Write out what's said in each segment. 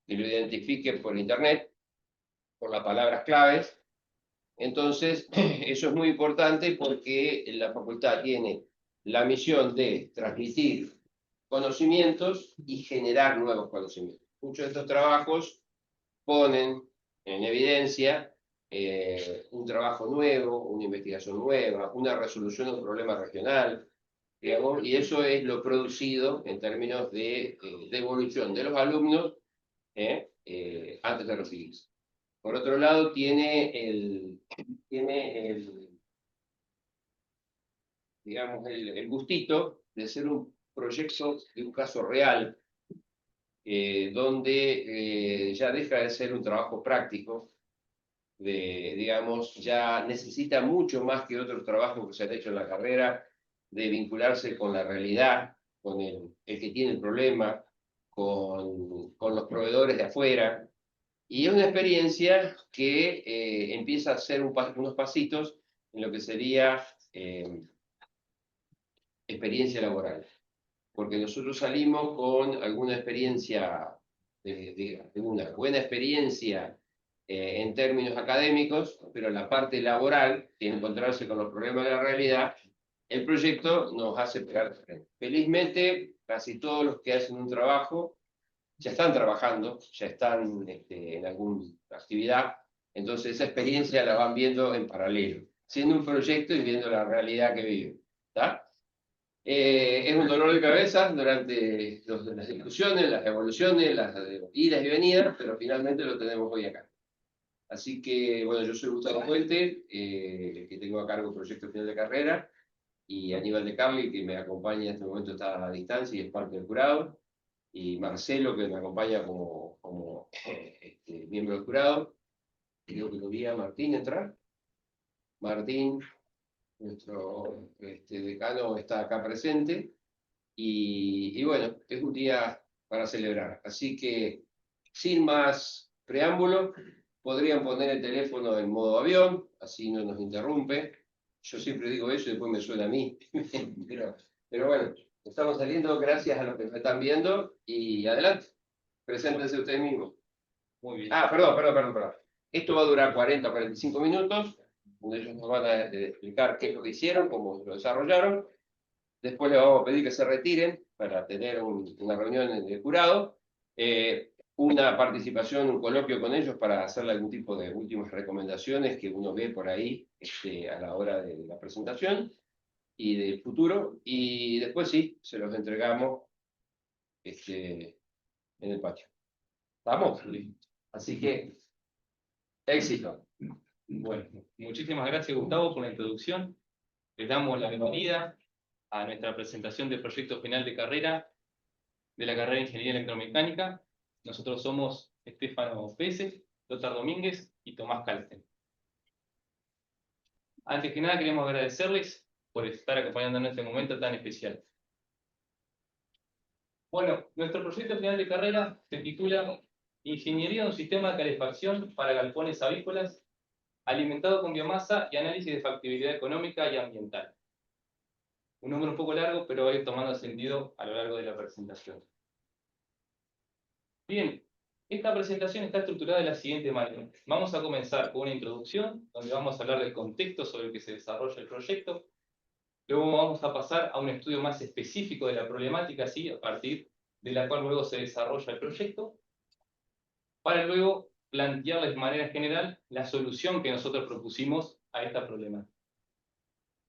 que lo identifique por internet, por las palabras claves. Entonces, eso es muy importante porque la facultad tiene la misión de transmitir conocimientos y generar nuevos conocimientos. Muchos de estos trabajos ponen en evidencia un trabajo nuevo, una investigación nueva, una resolución de un problema regional, digamos, y eso es lo producido en términos de evolución de los alumnos antes de recibirse. Por otro lado, digamos, el gustito de ser un proyecto de un caso real, donde ya deja de ser un trabajo práctico, digamos, ya necesita mucho más que otros trabajos que se han hecho en la carrera, de vincularse con la realidad, con el que tiene el problema, con los proveedores de afuera. Y es una experiencia que empieza a hacer unos pasitos en lo que sería experiencia laboral. Porque nosotros salimos con alguna experiencia, de una buena experiencia en términos académicos, pero la parte laboral, de encontrarse con los problemas de la realidad, el proyecto nos hace pegar de frente. Felizmente, casi todos los que hacen un trabajo ya están trabajando, ya están en alguna actividad, entonces esa experiencia la van viendo en paralelo, siendo un proyecto y viendo la realidad que viven. ¿Está? Es un dolor de cabeza durante las discusiones, las evoluciones, las idas y venidas, pero finalmente lo tenemos hoy acá. Así que, bueno, yo soy Gustavo Puente, que tengo a cargo el proyecto final de carrera, y Aníbal de Carli, que me acompaña en este momento, está a distancia y es parte del jurado, y Marcelo, que me acompaña como miembro del jurado. Creo que lo vi a Martín entrar. Martín, nuestro decano, está acá presente. Y bueno, es un día para celebrar. Así que, sin más preámbulo, podrían poner el teléfono en modo avión, así no nos interrumpe. Yo siempre digo eso y después me suena a mí. pero bueno, estamos saliendo gracias a los que me están viendo y adelante, preséntense ustedes mismos. Muy bien. Perdón. Esto va a durar 40 o 45 minutos, donde ellos nos van a explicar qué es lo que hicieron, cómo lo desarrollaron. Después les vamos a pedir que se retiren para tener una reunión en el jurado, una participación, un coloquio con ellos para hacerle algún tipo de últimas recomendaciones que uno ve por ahí a la hora de la presentación y del futuro. Y después sí, se los entregamos en el patio. ¿Estamos? Así que, éxito. Bueno, muchísimas gracias, Gustavo, por la introducción. Les damos la bienvenida a nuestra presentación del proyecto final de carrera de la carrera de Ingeniería Electromecánica. Nosotros somos Estefano Pérez, Lothar Domínguez y Tomás Calsten. Antes que nada, queremos agradecerles por estar acompañándonos en este momento tan especial. Bueno, nuestro proyecto final de carrera se titula Ingeniería de un sistema de calefacción para galpones avícolas, alimentado con biomasa y análisis de factibilidad económica y ambiental. Un nombre un poco largo, pero va a ir tomando sentido a lo largo de la presentación. Bien, esta presentación está estructurada de la siguiente manera. Vamos a comenzar con una introducción, donde vamos a hablar del contexto sobre el que se desarrolla el proyecto. Luego vamos a pasar a un estudio más específico de la problemática, ¿sí? A partir de la cual luego se desarrolla el proyecto, para luego plantearles de manera general la solución que nosotros propusimos a esta problemática.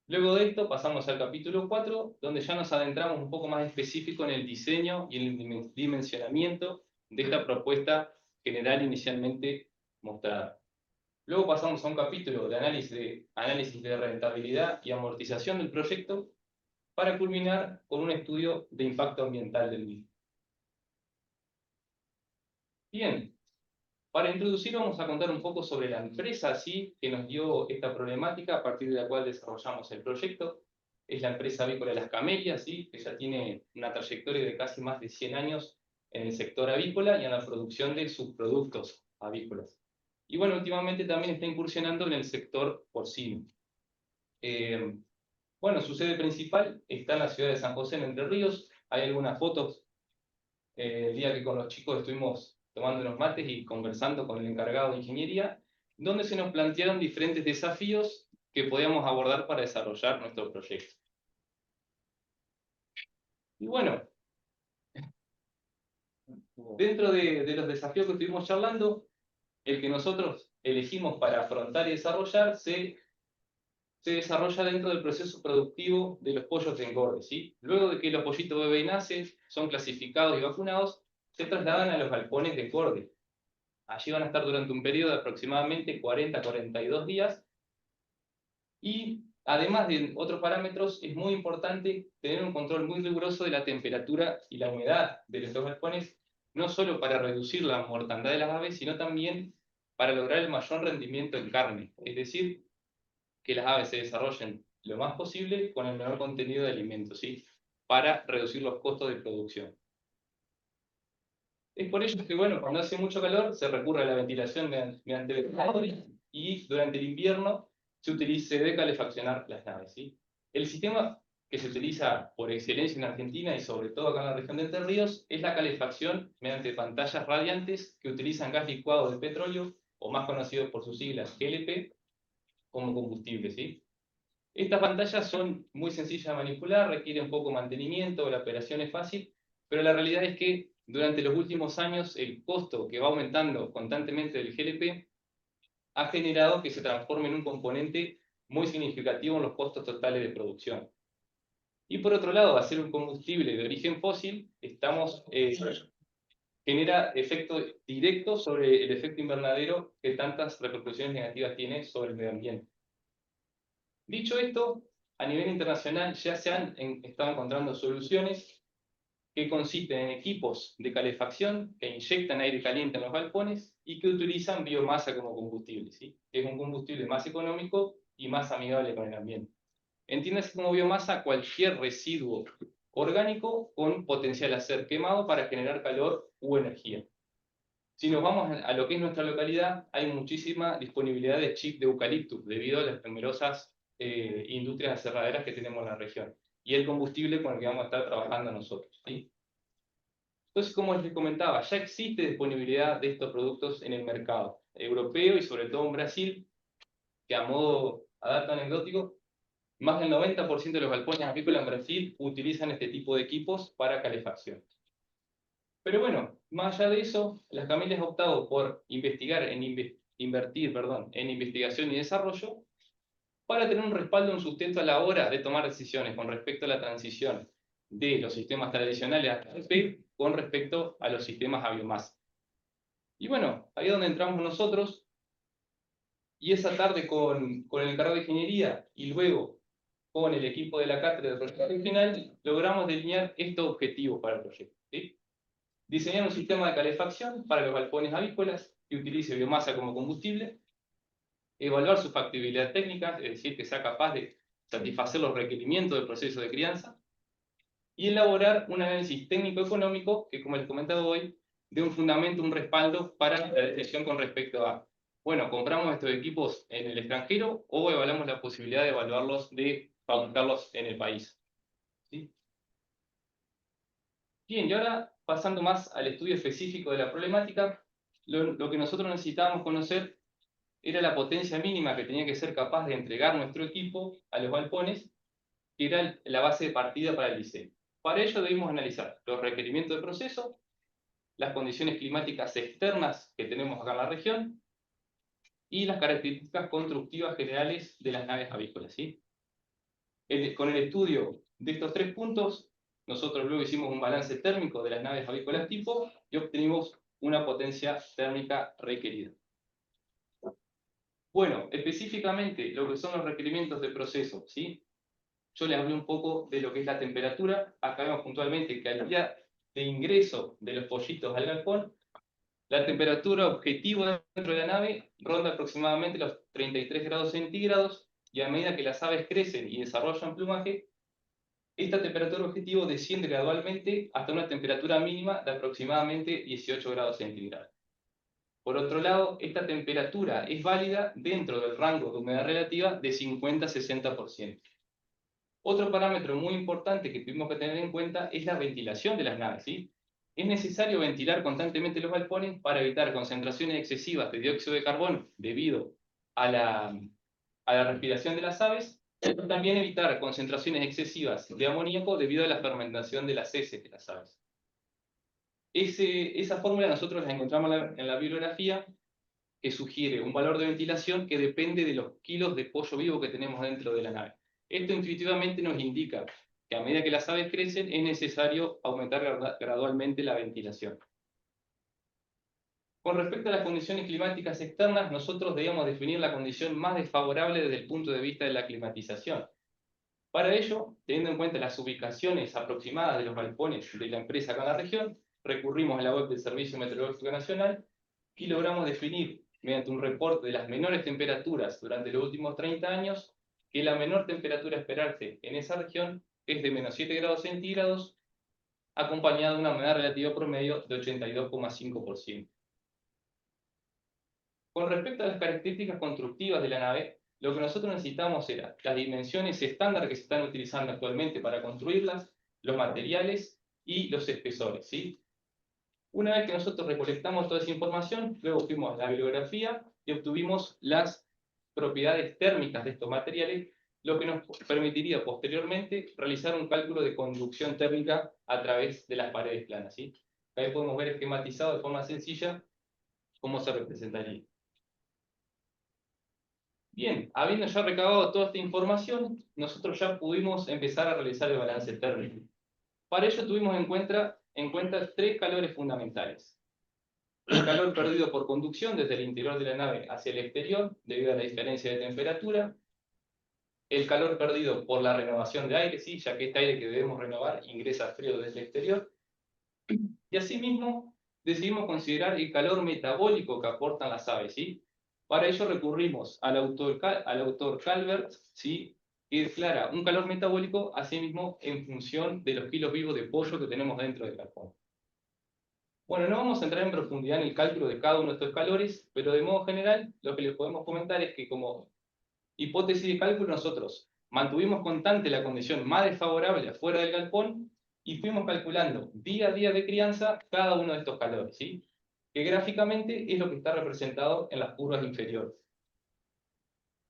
Luego de esto pasamos al capítulo 4, donde ya nos adentramos un poco más específico en el diseño y el dimensionamiento de esta propuesta general inicialmente mostrada. Luego pasamos a un capítulo de análisis de rentabilidad y amortización del proyecto, para culminar con un estudio de impacto ambiental del mismo. Bien, para introducir vamos a contar un poco sobre la empresa ¿sí? que nos dio esta problemática, a partir de la cual desarrollamos el proyecto. Es la empresa avícola Las Camelias, ¿sí? que ya tiene una trayectoria de casi más de 100 años en el sector avícola y en la producción de subproductos avícolas. Y bueno, últimamente también está incursionando en el sector porcino. Bueno, su sede principal está en la ciudad de San José, en Entre Ríos. Hay algunas fotos el día que con los chicos estuvimos tomando unos mates y conversando con el encargado de ingeniería, donde se nos plantearon diferentes desafíos que podíamos abordar para desarrollar nuestro proyecto. Y bueno, dentro de los desafíos que estuvimos charlando, el que nosotros elegimos para afrontar y desarrollar se desarrolla dentro del proceso productivo de los pollos de engorde, ¿sí? Luego de que los pollitos bebé nacen, son clasificados y vacunados, se trasladan a los galpones de engorde. Allí van a estar durante un periodo de aproximadamente 40 a 42 días. Y además de otros parámetros, es muy importante tener un control muy riguroso de la temperatura y la humedad de los galpones, no solo para reducir la mortandad de las aves, sino también para lograr el mayor rendimiento en carne. Es decir, que las aves se desarrollen lo más posible con el menor contenido de alimentos, ¿sí? Para reducir los costos de producción. Es por ello que, bueno, cuando hace mucho calor se recurre a la ventilación mediante ventiladores y durante el invierno se debe calefaccionar las naves, ¿sí? El sistema que se utiliza por excelencia en Argentina y sobre todo acá en la región de Entre Ríos es la calefacción mediante pantallas radiantes que utilizan gas licuado de petróleo, o más conocido por sus siglas GLP, como combustible, ¿sí? Estas pantallas son muy sencillas de manipular, requieren poco mantenimiento, la operación es fácil, pero la realidad es que durante los últimos años el costo que va aumentando constantemente del GLP ha generado que se transforme en un componente muy significativo en los costos totales de producción. Y por otro lado, hacer un combustible de origen fósil genera efecto directo sobre el efecto invernadero que tantas repercusiones negativas tiene sobre el medio ambiente. Dicho esto, a nivel internacional ya se han estado encontrando soluciones que consisten en equipos de calefacción que inyectan aire caliente en los galpones y que utilizan biomasa como combustible, ¿sí? Que es un combustible más económico y más amigable con el ambiente. Entiéndase como biomasa cualquier residuo orgánico con potencial a ser quemado para generar calor u energía. Si nos vamos a lo que es nuestra localidad, hay muchísima disponibilidad de chip de eucaliptus debido a las numerosas industrias aserraderas que tenemos en la región y el combustible con el que vamos a estar trabajando nosotros, ¿sí? Entonces, como les comentaba, ya existe disponibilidad de estos productos en el mercado europeo y sobre todo en Brasil, que a dato anecdótico, más del 90% de los galpones avícolas en Brasil utilizan este tipo de equipos para calefacción. Pero bueno, más allá de eso, las familias han optado por invertir en investigación y desarrollo para tener un respaldo, un sustento a la hora de tomar decisiones con respecto a la transición de los sistemas tradicionales a GLP con respecto a los sistemas a biomasa. Y bueno, ahí es donde entramos nosotros, y esa tarde con el encargado de ingeniería y luego con el equipo de la cátedra de proyecto final, logramos delinear estos objetivos para el proyecto, ¿sí? Diseñar un sistema de calefacción para los galpones avícolas que utilice biomasa como combustible, evaluar su factibilidad técnica, es decir, que sea capaz de satisfacer los requerimientos del proceso de crianza, y elaborar un análisis técnico-económico que, como les he comentado hoy, dé un fundamento, un respaldo para la decisión con respecto a, bueno, ¿compramos estos equipos en el extranjero o evaluamos la posibilidad de fabricarlos en el país? ¿Sí? Bien, y ahora pasando más al estudio específico de la problemática, lo que nosotros necesitábamos conocer era la potencia mínima que tenía que ser capaz de entregar nuestro equipo a los galpones, que era la base de partida para el diseño. Para ello debimos analizar los requerimientos de proceso, las condiciones climáticas externas que tenemos acá en la región y las características constructivas generales de las naves avícolas, ¿sí? Con el estudio de estos tres puntos, nosotros luego hicimos un balance térmico de las naves avícolas tipo y obtenimos una potencia térmica requerida. Bueno, específicamente lo que son los requerimientos de proceso, ¿sí? Yo les hablé un poco de lo que es la temperatura. Acá vemos puntualmente que al día de ingreso de los pollitos al galpón, la temperatura objetiva dentro de la nave ronda aproximadamente los 33 grados centígrados, y a medida que las aves crecen y desarrollan plumaje, esta temperatura objetivo desciende gradualmente hasta una temperatura mínima de aproximadamente 18 grados centígrados. Por otro lado, esta temperatura es válida dentro del rango de humedad relativa de 50 a 60%. Otro parámetro muy importante que tuvimos que tener en cuenta es la ventilación de las naves, ¿sí? es necesario ventilar constantemente los galpones para evitar concentraciones excesivas de dióxido de carbono debido a la respiración de las aves, y también evitar concentraciones excesivas de amoníaco debido a la fermentación de las heces de las aves. Esa fórmula nosotros la encontramos en la bibliografía, que sugiere un valor de ventilación que depende de los kilos de pollo vivo que tenemos dentro de la nave. Esto intuitivamente nos indica que a medida que las aves crecen es necesario aumentar gradualmente la ventilación. Con respecto a las condiciones climáticas externas, nosotros debíamos definir la condición más desfavorable desde el punto de vista de la climatización. Para ello, teniendo en cuenta las ubicaciones aproximadas de los galpones de la empresa acá en la región, recurrimos a la web del Servicio Meteorológico Nacional y logramos definir, mediante un reporte de las menores temperaturas durante los últimos 30 años, que la menor temperatura a esperarse en esa región es de menos 7 grados centígrados, acompañada de una humedad relativa promedio de 82,5%. Con respecto a las características constructivas de la nave, lo que nosotros necesitamos era las dimensiones estándar que se están utilizando actualmente para construirlas, los materiales y los espesores, ¿sí? Una vez que nosotros recolectamos toda esa información, luego fuimos a la bibliografía y obtuvimos las propiedades térmicas de estos materiales, lo que nos permitiría posteriormente realizar un cálculo de conducción térmica a través de las paredes planas, ¿sí? Ahí podemos ver esquematizado de forma sencilla cómo se representaría. Bien, habiendo ya recabado toda esta información, nosotros ya pudimos empezar a realizar el balance térmico. Para ello tuvimos en cuenta tres calores fundamentales. El calor perdido por conducción desde el interior de la nave hacia el exterior, debido a la diferencia de temperatura. El calor perdido por la renovación de aire, ¿sí? Ya que este aire que debemos renovar ingresa frío desde el exterior. Y asimismo, decidimos considerar el calor metabólico que aportan las aves, ¿sí? Para ello recurrimos al autor Calvert, ¿sí? Que declara un calor metabólico, asimismo, en función de los kilos vivos de pollo que tenemos dentro del galpón. Bueno, no vamos a entrar en profundidad en el cálculo de cada uno de estos calores, pero de modo general, lo que les podemos comentar es que como hipótesis de cálculo nosotros mantuvimos constante la condición más desfavorable afuera del galpón y fuimos calculando día a día de crianza cada uno de estos calores, ¿sí? Que gráficamente es lo que está representado en las curvas inferiores.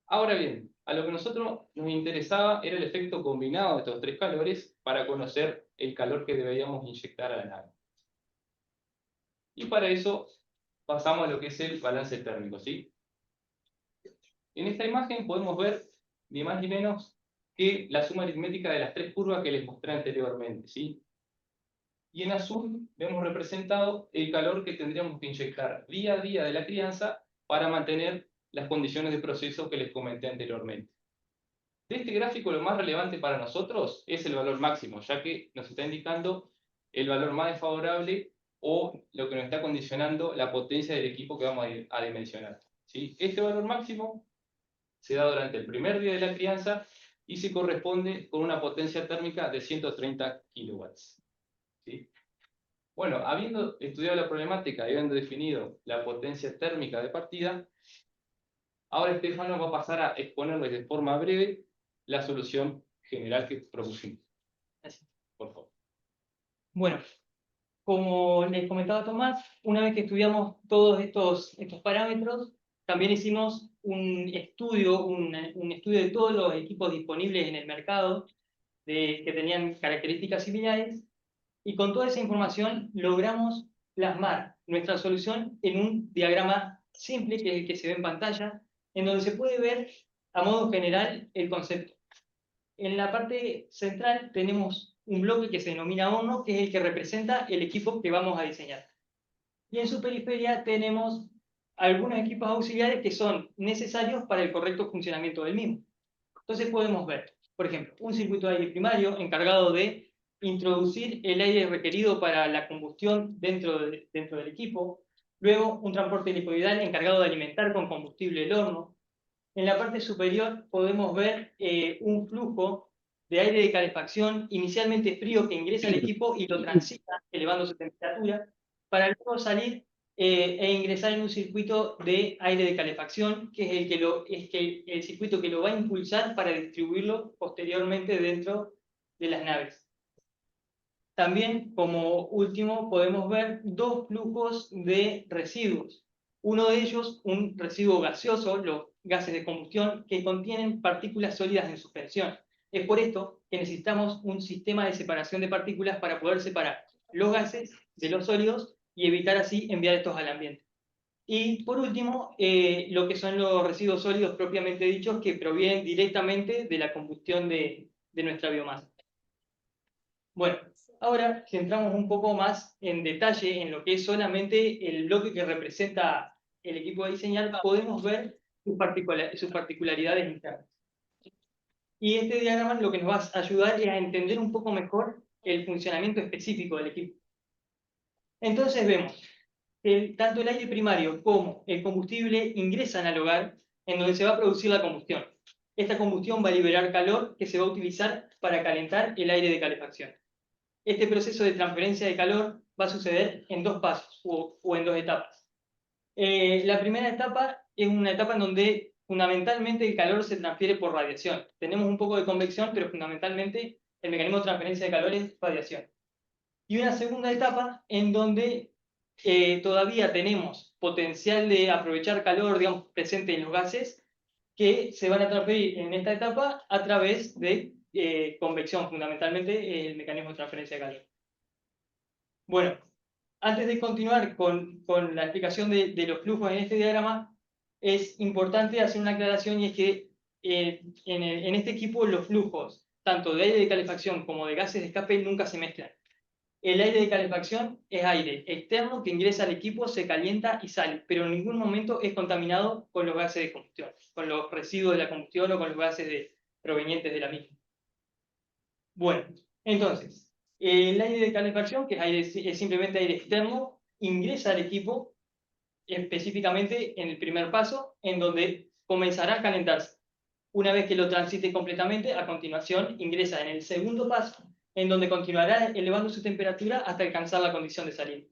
Ahora bien, a lo que nosotros nos interesaba era el efecto combinado de estos tres calores para conocer el calor que deberíamos inyectar a la nave. Y para eso pasamos a lo que es el balance térmico, ¿sí? En esta imagen podemos ver, ni más ni menos, que la suma aritmética de las tres curvas que les mostré anteriormente, ¿sí? Y en azul vemos representado el calor que tendríamos que inyectar día a día de la crianza para mantener las condiciones de proceso que les comenté anteriormente. De este gráfico lo más relevante para nosotros es el valor máximo, ya que nos está indicando el valor más desfavorable o lo que nos está condicionando la potencia del equipo que vamos a dimensionar, ¿sí? Este valor máximo se da durante el primer día de la crianza y se corresponde con una potencia térmica de 130 kilowatts, ¿sí? Bueno, habiendo estudiado la problemática y habiendo definido la potencia térmica de partida, ahora Estefano va a pasar a exponerles de forma breve la solución general que propusimos. Gracias. Por favor. Bueno, como les comentaba Tomás, una vez que estudiamos todos estos parámetros, también hicimos un estudio de todos los equipos disponibles en el mercado que tenían características similares, y con toda esa información logramos plasmar nuestra solución en un diagrama simple, que es el que se ve en pantalla, en donde se puede ver a modo general el concepto. En la parte central tenemos un bloque que se denomina horno, que es el que representa el equipo que vamos a diseñar. Y en su periferia tenemos algunos equipos auxiliares que son necesarios para el correcto funcionamiento del mismo. Entonces podemos ver, por ejemplo, un circuito de aire primario encargado de introducir el aire requerido para la combustión dentro del equipo. Luego, un transporte helicoidal encargado de alimentar con combustible el horno. En la parte superior podemos ver un flujo de aire de calefacción inicialmente frío que ingresa al equipo y lo transita elevando su temperatura para luego salir e ingresar en un circuito de aire de calefacción, que es el circuito que lo va a impulsar para distribuirlo posteriormente dentro de las naves. También, como último, podemos ver dos flujos de residuos. Uno de ellos, un residuo gaseoso, los gases de combustión, que contienen partículas sólidas en suspensión. Es por esto que necesitamos un sistema de separación de partículas para poder separar los gases de los sólidos y evitar así enviar estos al ambiente. Y por último, lo que son los residuos sólidos propiamente dichos, que provienen directamente de la combustión de nuestra biomasa. Bueno, ahora si entramos un poco más en detalle en lo que es solamente el bloque que representa el equipo de diseñar, podemos ver sus particularidades internas. Y este diagrama lo que nos va a ayudar es a entender un poco mejor el funcionamiento específico del equipo. Entonces vemos que tanto el aire primario como el combustible ingresan al hogar en donde se va a producir la combustión. Esta combustión va a liberar calor que se va a utilizar para calentar el aire de calefacción. Este proceso de transferencia de calor va a suceder en dos pasos o en dos etapas. La primera etapa es una etapa en donde fundamentalmente el calor se transfiere por radiación. Tenemos un poco de convección, pero fundamentalmente el mecanismo de transferencia de calor es radiación. Y una segunda etapa en donde todavía tenemos potencial de aprovechar calor, digamos, presente en los gases, que se van a transferir en esta etapa a través de convección, fundamentalmente el mecanismo de transferencia de calor. Bueno, antes de continuar con la explicación de los flujos en este diagrama, es importante hacer una aclaración, y es que en este equipo los flujos, tanto de aire de calefacción como de gases de escape, nunca se mezclan. El aire de calefacción es aire externo que ingresa al equipo, se calienta y sale, pero en ningún momento es contaminado con los gases de combustión, con los residuos de la combustión o con los gases provenientes de la misma. Bueno, entonces, el aire de calefacción, que es simplemente aire externo, ingresa al equipo específicamente en el primer paso, en donde comenzará a calentarse. Una vez que lo transite completamente, a continuación ingresa en el segundo paso, en donde continuará elevando su temperatura hasta alcanzar la condición de salida.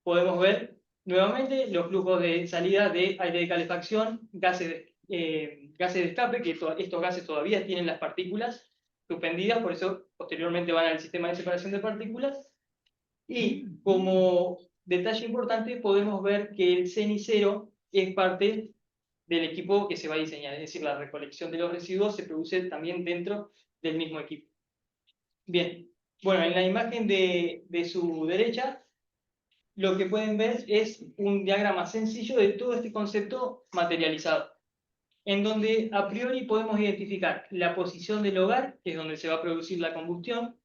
Podemos ver nuevamente los flujos de salida de aire de calefacción, gases de escape, que estos gases todavía tienen las partículas suspendidas, por eso posteriormente van al sistema de separación de partículas. Y como detalle importante, podemos ver que el cenicero es parte del equipo que se va a diseñar, es decir, la recolección de los residuos se produce también dentro del mismo equipo. Bien, bueno, en la imagen de su derecha, lo que pueden ver es un diagrama sencillo de todo este concepto materializado, en donde a priori podemos identificar la posición del hogar, que es donde se va a producir la combustión.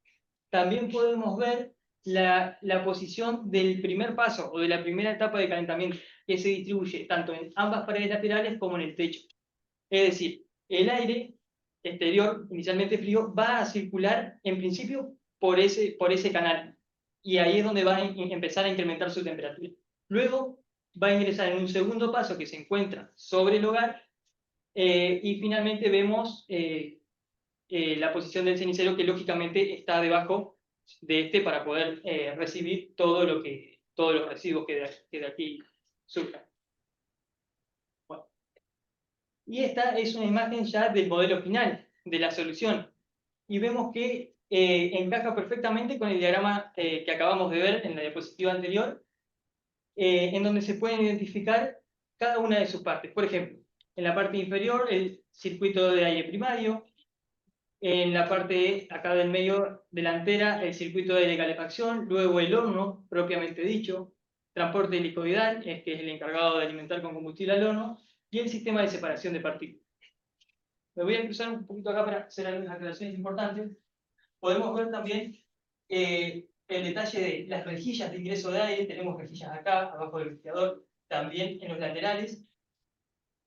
También podemos ver la posición del primer paso o de la primera etapa de calentamiento, que se distribuye tanto en ambas paredes laterales como en el techo. Es decir, el aire exterior, inicialmente frío, va a circular en principio por ese canal, y ahí es donde va a empezar a incrementar su temperatura. Luego va a ingresar en un segundo paso que se encuentra sobre el hogar, y finalmente vemos la posición del cenicero, que lógicamente está debajo de este para poder recibir todos los residuos que de aquí surjan. Bueno. Y esta es una imagen ya del modelo final, de la solución. Y vemos que encaja perfectamente con el diagrama que acabamos de ver en la diapositiva anterior, en donde se pueden identificar cada una de sus partes. Por ejemplo, en la parte inferior, el circuito de aire primario. En la parte acá del medio delantera, el circuito de calefacción, luego el horno propiamente dicho, transporte helicoidal, que es el encargado de alimentar con combustible al horno, y el sistema de separación de partículas. Me voy a cruzar un poquito acá para hacer algunas aclaraciones importantes. Podemos ver también el detalle de las rejillas de ingreso de aire. Tenemos rejillas acá, abajo del ventilador, también en los laterales.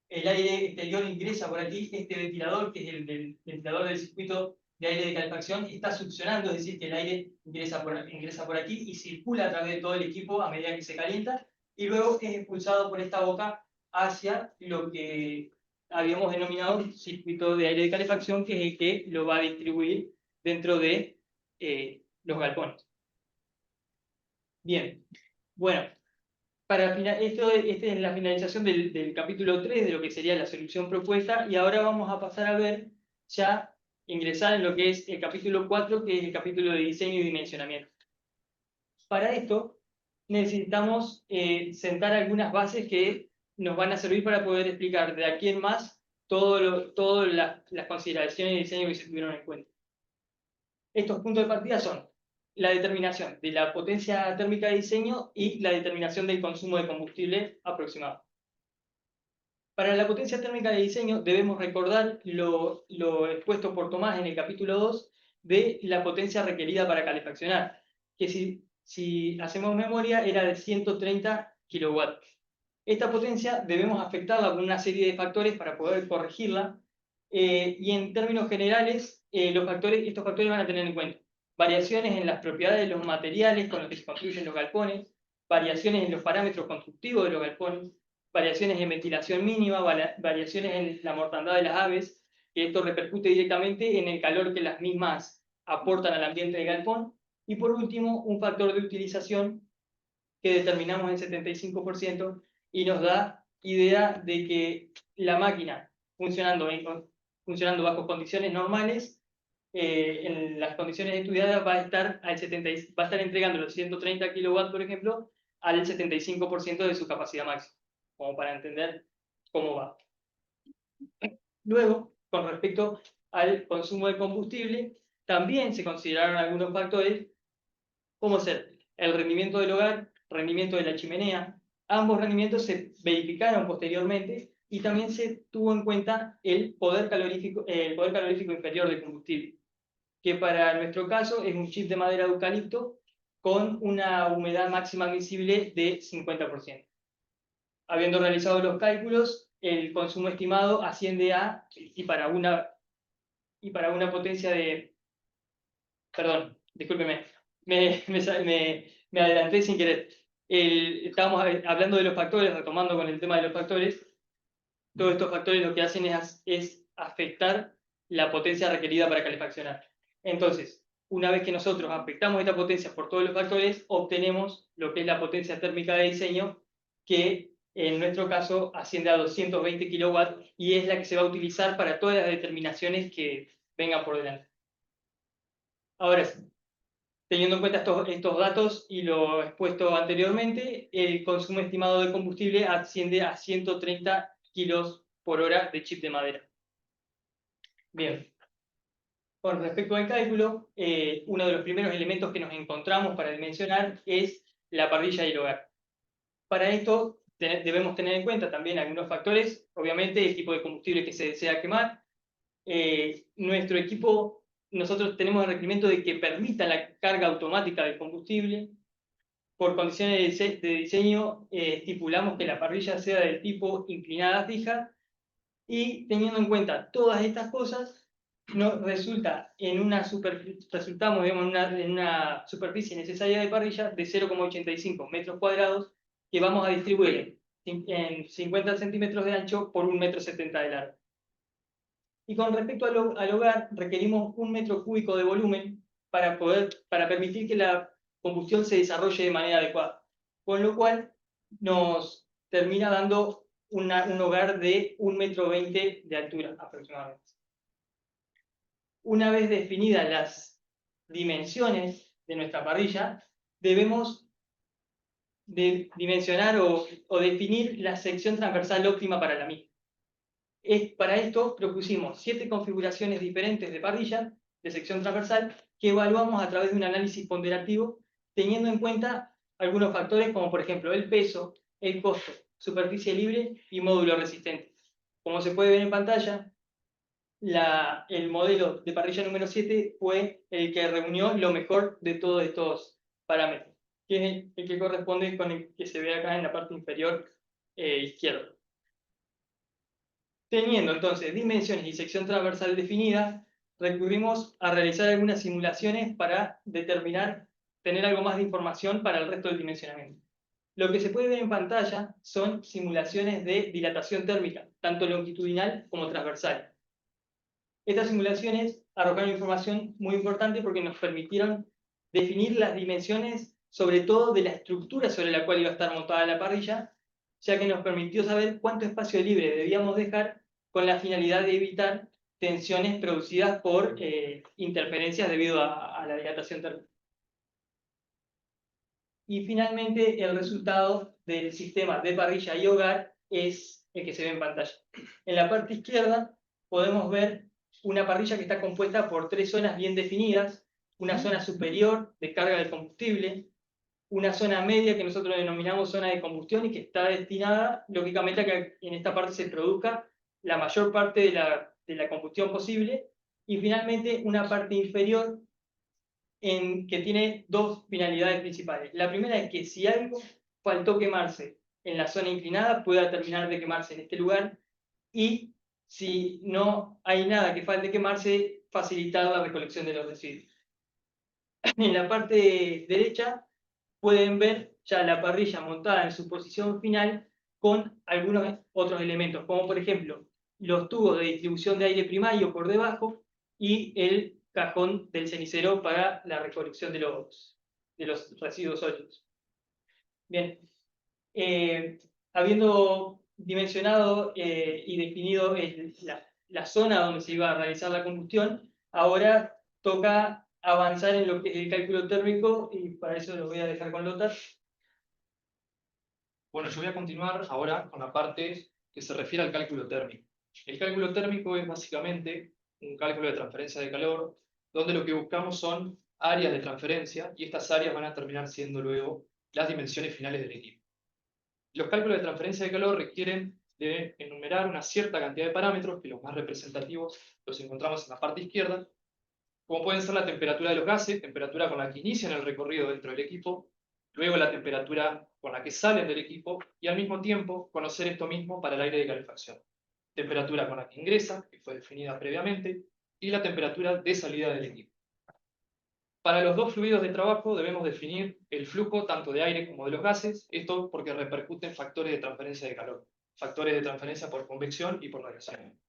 El aire exterior ingresa por aquí. Este ventilador, que es el ventilador del circuito de aire de calefacción, está succionando, es decir, que el aire ingresa por aquí y circula a través de todo el equipo a medida que se calienta, y luego es expulsado por esta boca hacia lo que habíamos denominado circuito de aire de calefacción, que es el que lo va a distribuir dentro de los galpones. Bien, bueno. Esta es la finalización del capítulo 3 de lo que sería la solución propuesta, y ahora vamos a pasar a ver ya ingresar en lo que es el capítulo 4, que es el capítulo de diseño y dimensionamiento. Para esto necesitamos sentar algunas bases que nos van a servir para poder explicar de aquí en más todas las consideraciones de diseño que se tuvieron en cuenta. Estos puntos de partida son la determinación de la potencia térmica de diseño y la determinación del consumo de combustible aproximado. Para la potencia térmica de diseño debemos recordar lo expuesto por Tomás en el capítulo 2 de la potencia requerida para calefaccionar, que si hacemos memoria era de 130 kilowatts. Esta potencia debemos afectarla con una serie de factores para poder corregirla, y en términos generales estos factores van a tener en cuenta variaciones en las propiedades de los materiales con los que se construyen los galpones, variaciones en los parámetros constructivos de los galpones, variaciones en ventilación mínima, variaciones en la mortandad de las aves, que esto repercute directamente en el calor que las mismas aportan al ambiente del galpón, y por último, un factor de utilización que determinamos en 75% y nos da idea de que la máquina funcionando bajo condiciones normales, en las condiciones estudiadas va a estar entregando los 130 kilowatts, por ejemplo, al 75% de su capacidad máxima, como para entender cómo va. Luego, con respecto al consumo de combustible, también se consideraron algunos factores, como ser el rendimiento del hogar, rendimiento de la chimenea. Ambos rendimientos se verificaron posteriormente y también se tuvo en cuenta el poder calorífico inferior del combustible, que para nuestro caso es un chip de madera de eucalipto con una humedad máxima admisible de 50%. Habiendo realizado los cálculos, el consumo estimado asciende a, y para una potencia de, perdón, discúlpeme, me adelanté sin querer. Estábamos hablando de los factores, retomando con el tema de los factores. Todos estos factores lo que hacen es afectar la potencia requerida para calefaccionar. Entonces, una vez que nosotros afectamos esta potencia por todos los factores, obtenemos lo que es la potencia térmica de diseño, que en nuestro caso asciende a 220 kilowatts y es la que se va a utilizar para todas las determinaciones que vengan por delante. Ahora sí, teniendo en cuenta estos datos y lo expuesto anteriormente, el consumo estimado de combustible asciende a 130 kilos por hora de chip de madera. Bien. Con respecto al cálculo, uno de los primeros elementos que nos encontramos para dimensionar es la parrilla y el hogar. Para esto debemos tener en cuenta también algunos factores, obviamente el tipo de combustible que se desea quemar. Nuestro equipo, nosotros tenemos el requerimiento de que permita la carga automática del combustible. Por condiciones de diseño, estipulamos que la parrilla sea del tipo inclinada fija, y teniendo en cuenta todas estas cosas, resultamos en una superficie necesaria de parrilla de 0,85 metros cuadrados que vamos a distribuir en 50 centímetros de ancho por 1,70 m de largo. Y con respecto al hogar, requerimos 1 metro cúbico de volumen para permitir que la combustión se desarrolle de manera adecuada, con lo cual nos termina dando un hogar de 1,20 metro de altura aproximadamente. Una vez definidas las dimensiones de nuestra parrilla, debemos dimensionar o definir la sección transversal óptima para la misma. Para esto propusimos 7 configuraciones diferentes de parrilla de sección transversal que evaluamos a través de un análisis ponderativo, teniendo en cuenta algunos factores como por ejemplo el peso, el costo, superficie libre y módulo resistente. Como se puede ver en pantalla, el modelo de parrilla número 7 fue el que reunió lo mejor de todos estos parámetros, que es el que corresponde con el que se ve acá en la parte inferior izquierda. Teniendo entonces dimensiones y sección transversal definidas, recurrimos a realizar algunas simulaciones para tener algo más de información para el resto del dimensionamiento. Lo que se puede ver en pantalla son simulaciones de dilatación térmica, tanto longitudinal como transversal. Estas simulaciones arrojaron información muy importante porque nos permitieron definir las dimensiones, sobre todo de la estructura sobre la cual iba a estar montada la parrilla, ya que nos permitió saber cuánto espacio libre debíamos dejar con la finalidad de evitar tensiones producidas por interferencias debido a la dilatación térmica. Y finalmente, el resultado del sistema de parrilla y hogar es el que se ve en pantalla. En la parte izquierda podemos ver una parrilla que está compuesta por 3 zonas bien definidas: una zona superior de carga de combustible, una zona media que nosotros denominamos zona de combustión y que está destinada, lógicamente, a que en esta parte se produzca la mayor parte de la combustión posible, y finalmente una parte inferior que tiene 2 finalidades principales. La primera es que si algo faltó quemarse en la zona inclinada, pueda terminar de quemarse en este lugar, y si no hay nada que falte quemarse, facilitar la recolección de los residuos. En la parte derecha pueden ver ya la parrilla montada en su posición final con algunos otros elementos, como por ejemplo los tubos de distribución de aire primario por debajo y el cajón del cenicero para la recolección de los residuos sólidos. Bien, habiendo dimensionado y definido la zona donde se iba a realizar la combustión, ahora toca avanzar en lo que es el cálculo térmico, y para eso lo voy a dejar con Lothar. Bueno, yo voy a continuar ahora con la parte que se refiere al cálculo térmico. El cálculo térmico es básicamente un cálculo de transferencia de calor, donde lo que buscamos son áreas de transferencia, y estas áreas van a terminar siendo luego las dimensiones finales del equipo. Los cálculos de transferencia de calor requieren de enumerar una cierta cantidad de parámetros, que los más representativos los encontramos en la parte izquierda, como pueden ser la temperatura de los gases, temperatura con la que inician el recorrido dentro del equipo, luego la temperatura con la que salen del equipo, y al mismo tiempo conocer esto mismo para el aire de calefacción. Temperatura con la que ingresa, que fue definida previamente, y la temperatura de salida del equipo. Para los 2 fluidos de trabajo debemos definir el flujo tanto de aire como de los gases, esto porque repercuten factores de transferencia de calor, factores de transferencia por convección y por radiación.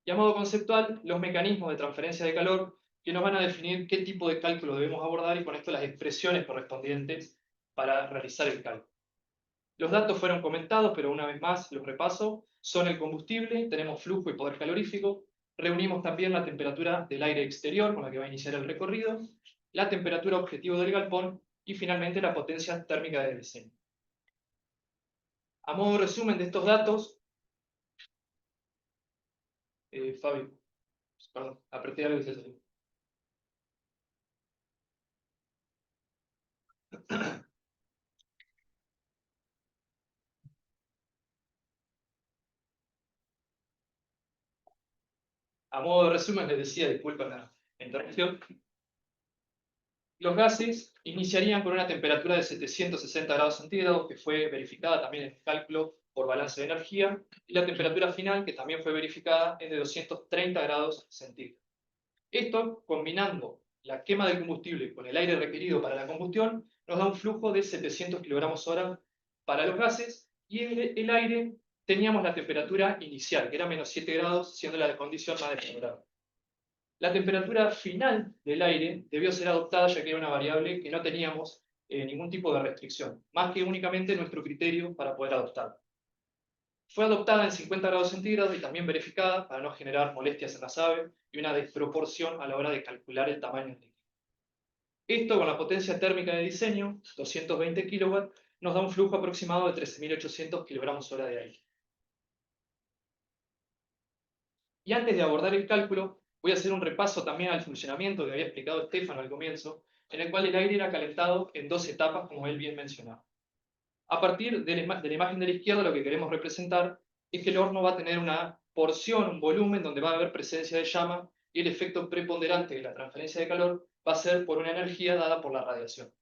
Y a modo conceptual, los mecanismos de transferencia de calor que nos van a definir qué tipo de cálculo debemos abordar, y con esto las expresiones correspondientes para realizar el cálculo. Los datos fueron comentados, pero una vez más los repaso. Son el combustible, tenemos flujo y poder calorífico, reunimos también la temperatura del aire exterior con la que va a iniciar el recorrido, la temperatura objetivo del galpón y finalmente la potencia térmica del diseño. A modo de resumen de estos datos, Fabio, perdón, apreté algo y se salió. A modo de resumen, les decía, disculpen la interrupción, los gases iniciarían con una temperatura de 760 grados centígrados, que fue verificada también en el cálculo por balance de energía, y la temperatura final, que también fue verificada, es de 230 grados centígrados. Esto, combinando la quema del combustible con el aire requerido para la combustión, nos da un flujo de 700 kg/h para los gases, y el aire teníamos la temperatura inicial, que era menos 7 grados, siendo la condición más desfavorable. La temperatura final del aire debió ser adoptada, ya que era una variable que no teníamos ningún tipo de restricción, más que únicamente nuestro criterio para poder adoptarla. Fue adoptada en 50 grados centígrados y también verificada para no generar molestias en las aves y una desproporción a la hora de calcular el tamaño del equipo. Esto, con la potencia térmica de diseño, 220 kW, nos da un flujo aproximado de 13.800 kg/h de aire. Y antes de abordar el cálculo, voy a hacer un repaso también al funcionamiento que había explicado Estefano al comienzo, en el cual el aire era calentado en 2 etapas, como él bien mencionaba. A partir de la imagen de la izquierda, lo que queremos representar es que el horno va a tener una porción, un volumen, donde va a haber presencia de llama, y el efecto preponderante de la transferencia de calor va a ser por una energía dada por la radiación.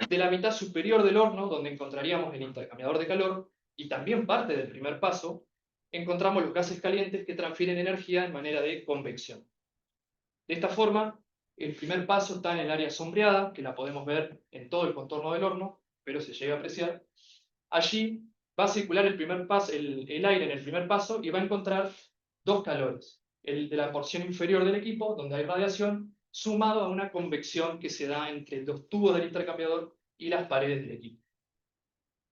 De la mitad superior del horno, donde encontraríamos el intercambiador de calor, y también parte del primer paso, encontramos los gases calientes que transfieren energía en manera de convección. De esta forma, el primer paso está en el área sombreada, que la podemos ver en todo el contorno del horno, pero se llega a apreciar. Allí va a circular el aire en el primer paso, y va a encontrar 2 calores. El de la porción inferior del equipo, donde hay radiación, sumado a una convección que se da entre los tubos del intercambiador y las paredes del equipo.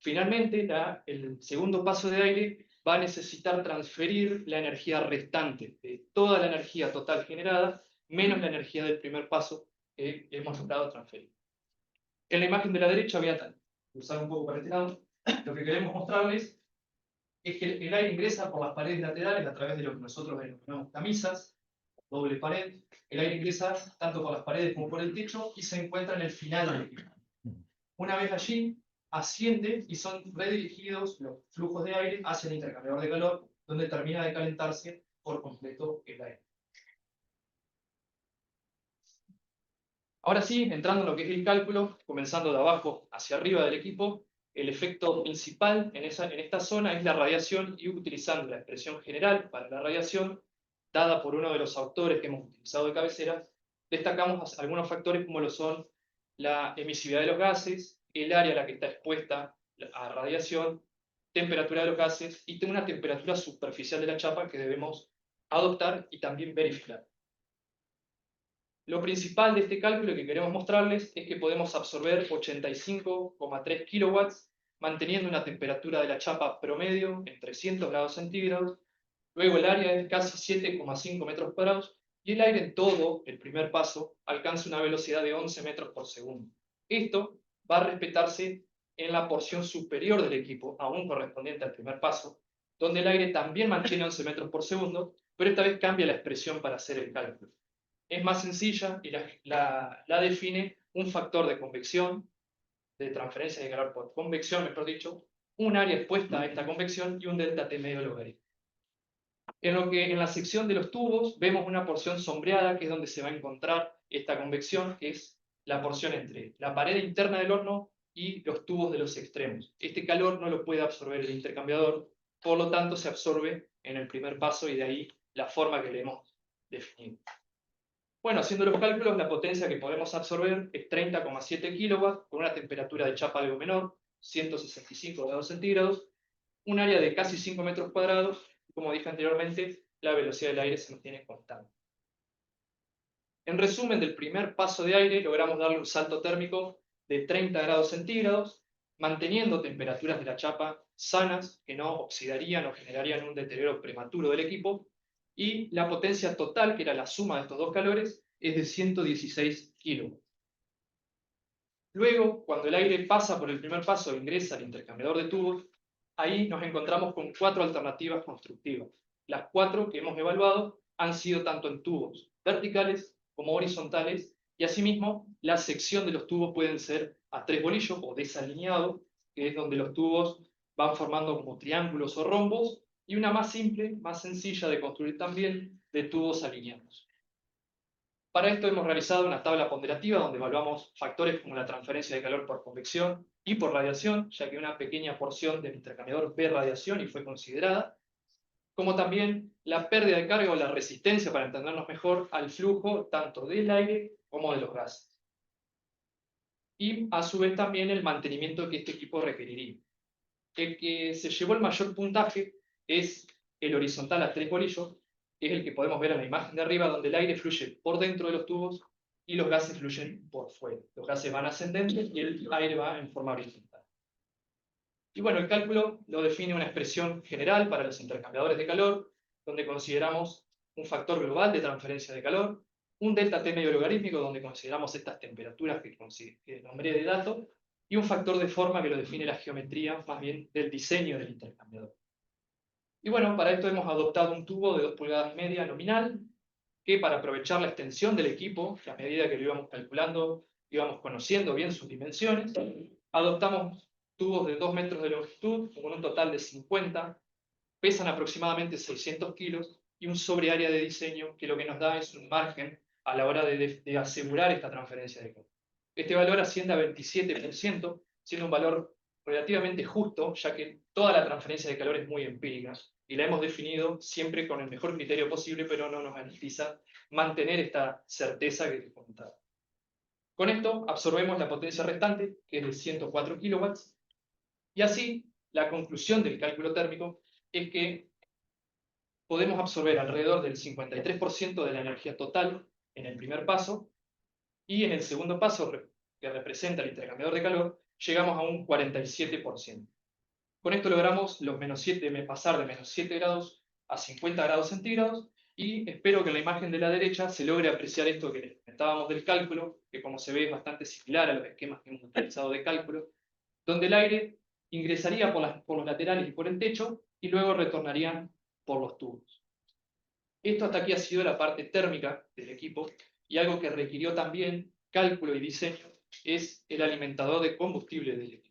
Finalmente, el segundo paso de aire va a necesitar transferir la energía restante de toda la energía total generada, menos la energía del primer paso que hemos logrado transferir. En la imagen de la derecha voy a usar un poco para este lado. Lo que queremos mostrarles es que el aire ingresa por las paredes laterales a través de lo que nosotros denominamos camisas, doble pared. El aire ingresa tanto por las paredes como por el techo y se encuentra en el final del equipo. Una vez allí, asciende y son redirigidos los flujos de aire hacia el intercambiador de calor, donde termina de calentarse por completo el aire. Ahora sí, entrando en lo que es el cálculo, comenzando de abajo hacia arriba del equipo, el efecto principal en esta zona es la radiación, y utilizando la expresión general para la radiación, dada por uno de los autores que hemos utilizado de cabecera, destacamos algunos factores como lo son la emisividad de los gases, el área a la que está expuesta a radiación, temperatura de los gases y una temperatura superficial de la chapa que debemos adoptar y también verificar. Lo principal de este cálculo que queremos mostrarles es que podemos absorber 85,3 kilowatts manteniendo una temperatura de la chapa promedio en 300 grados centígrados, luego el área es casi 7,5 metros cuadrados y el aire en todo el primer paso alcanza una velocidad de 11 metros por segundo. Esto va a respetarse en la porción superior del equipo, aún correspondiente al primer paso, donde el aire también mantiene 11 metros por segundo, pero esta vez cambia la expresión para hacer el cálculo. Es más sencilla y la define un factor de convección, de transferencia de calor por convección, mejor dicho, un área expuesta a esta convección y un delta T medio logarítmico. En la sección de los tubos vemos una porción sombreada, que es donde se va a encontrar esta convección, que es la porción entre la pared interna del horno y los tubos de los extremos. Este calor no lo puede absorber el intercambiador, por lo tanto se absorbe en el primer paso y de ahí la forma que le hemos definido. Bueno, haciendo los cálculos, la potencia que podemos absorber es 30,7 kilowatts con una temperatura de chapa algo menor, 165 grados centígrados, un área de casi 5 metros cuadrados, y como dije anteriormente, la velocidad del aire se mantiene constante. En resumen, del primer paso de aire logramos darle un salto térmico de 30 grados centígrados, manteniendo temperaturas de la chapa sanas, que no oxidarían o generarían un deterioro prematuro del equipo, y la potencia total, que era la suma de estos dos calores, es de 116 kilowatts. Luego, cuando el aire pasa por el primer paso e ingresa al intercambiador de tubos, ahí nos encontramos con 4 alternativas constructivas. Las 4 que hemos evaluado han sido tanto en tubos verticales como horizontales, y asimismo la sección de los tubos pueden ser a 3 bolillos o desalineados, que es donde los tubos van formando como triángulos o rombos, y una más simple, más sencilla de construir también, de tubos alineados. Para esto hemos realizado una tabla ponderativa donde evaluamos factores como la transferencia de calor por convección y por radiación, ya que una pequeña porción del intercambiador ve radiación y fue considerada, como también la pérdida de carga o la resistencia, para entendernos mejor, al flujo tanto del aire como de los gases. Y a su vez también el mantenimiento que este equipo requeriría. El que se llevó el mayor puntaje es el horizontal a 3 bolillos, que es el que podemos ver en la imagen de arriba, donde el aire fluye por dentro de los tubos y los gases fluyen por fuera. Los gases van ascendentes y el aire va en forma horizontal. Y bueno, el cálculo lo define una expresión general para los intercambiadores de calor, donde consideramos un factor global de transferencia de calor, un delta T medio logarítmico, donde consideramos estas temperaturas que nombré de dato, y un factor de forma que lo define la geometría, más bien del diseño del intercambiador. Y bueno, para esto hemos adoptado un tubo de 2,5 pulgadas nominal, que para aprovechar la extensión del equipo, que a medida que lo íbamos calculando, íbamos conociendo bien sus dimensiones, adoptamos tubos de 2 metros de longitud, con un total de 50, pesan aproximadamente 600 kilos, y un sobreárea de diseño que lo que nos da es un margen a la hora de asegurar esta transferencia de calor. Este valor asciende a 27%, siendo un valor relativamente justo, ya que toda la transferencia de calor es muy empírica, y la hemos definido siempre con el mejor criterio posible, pero no nos garantiza mantener esta certeza que les comentaba. Con esto absorbemos la potencia restante, que es de 104 kilowatts, y así la conclusión del cálculo térmico es que podemos absorber alrededor del 53% de la energía total en el primer paso, y en el segundo paso, que representa el intercambiador de calor, llegamos a un 47%. Con esto logramos pasar de menos 7 grados a 50 grados centígrados, y espero que en la imagen de la derecha se logre apreciar esto que les comentábamos del cálculo, que como se ve es bastante similar a los esquemas que hemos utilizado de cálculo, donde el aire ingresaría por los laterales y por el techo, y luego retornaría por los tubos. Esto hasta aquí ha sido la parte térmica del equipo, y algo que requirió también cálculo y diseño es el alimentador de combustible del equipo.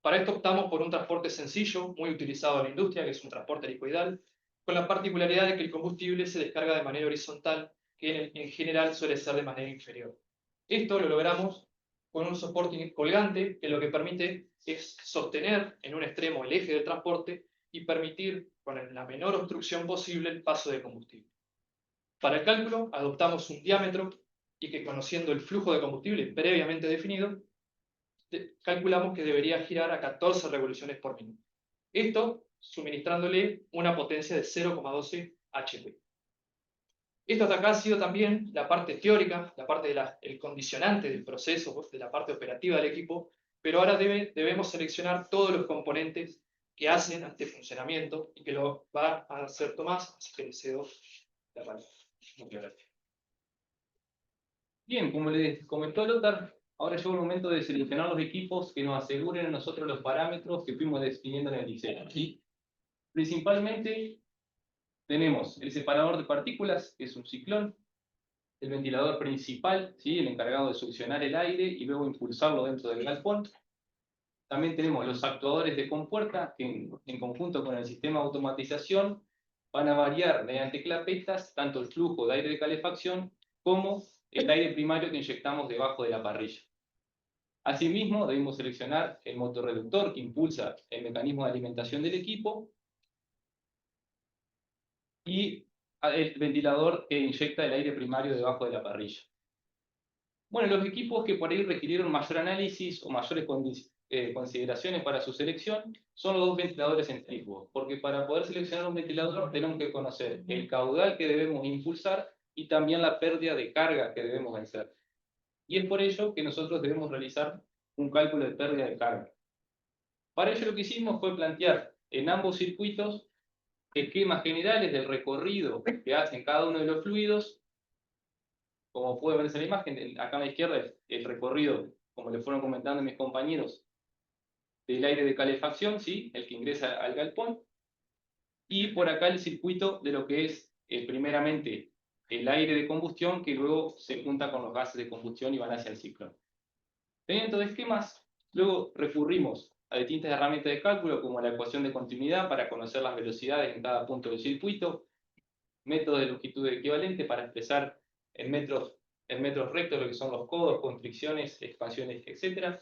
Para esto optamos por un transporte sencillo, muy utilizado en la industria, que es un transporte helicoidal, con la particularidad de que el combustible se descarga de manera horizontal, que en general suele ser de manera inferior. Esto lo logramos con un soporte colgante, que lo que permite es sostener en un extremo el eje del transporte y permitir, con la menor obstrucción posible, el paso de combustible. Para el cálculo adoptamos un diámetro, y que, conociendo el flujo de combustible previamente definido, calculamos que debería girar a 14 revoluciones por minuto. Esto suministrándole una potencia de 0,12 HP. Esto hasta acá ha sido también la parte teórica, la parte del condicionante del proceso, de la parte operativa del equipo, pero ahora debemos seleccionar todos los componentes que hacen este funcionamiento, y que lo va a hacer Tomás, así que le cedo la palabra. Muchas gracias. Bien, como les comentó Lothar, ahora llegó el momento de seleccionar los equipos que nos aseguren a nosotros los parámetros que fuimos definiendo en el diseño, ¿sí? Principalmente tenemos el separador de partículas, que es un ciclón, el ventilador principal, ¿sí? El encargado de succionar el aire y luego impulsarlo dentro del galpón. También tenemos los actuadores de compuerta, que en conjunto con el sistema de automatización van a variar mediante clapetas tanto el flujo de aire de calefacción como el aire primario que inyectamos debajo de la parrilla. Asimismo, debemos seleccionar el motorreductor que impulsa el mecanismo de alimentación del equipo y el ventilador que inyecta el aire primario debajo de la parrilla. Bueno, los equipos que por ahí requirieron mayor análisis o mayores consideraciones para su selección son los dos ventiladores centrífugos, porque para poder seleccionar un ventilador tenemos que conocer el caudal que debemos impulsar y también la pérdida de carga que debemos vencer. Y es por ello que nosotros debemos realizar un cálculo de pérdida de carga. Para ello lo que hicimos fue plantear en ambos circuitos esquemas generales del recorrido que hacen cada uno de los fluidos. Como pueden ver en la imagen, acá a la izquierda es el recorrido, como les fueron comentando mis compañeros, del aire de calefacción, ¿sí? El que ingresa al galpón. Y por acá el circuito de lo que es, primeramente, el aire de combustión, que luego se junta con los gases de combustión y van hacia el ciclón. Teniendo de esquemas, luego recurrimos a distintas herramientas de cálculo, como la ecuación de continuidad para conocer las velocidades en cada punto del circuito, método de longitud equivalente para expresar en metros rectos lo que son los codos, constricciones, expansiones, etc.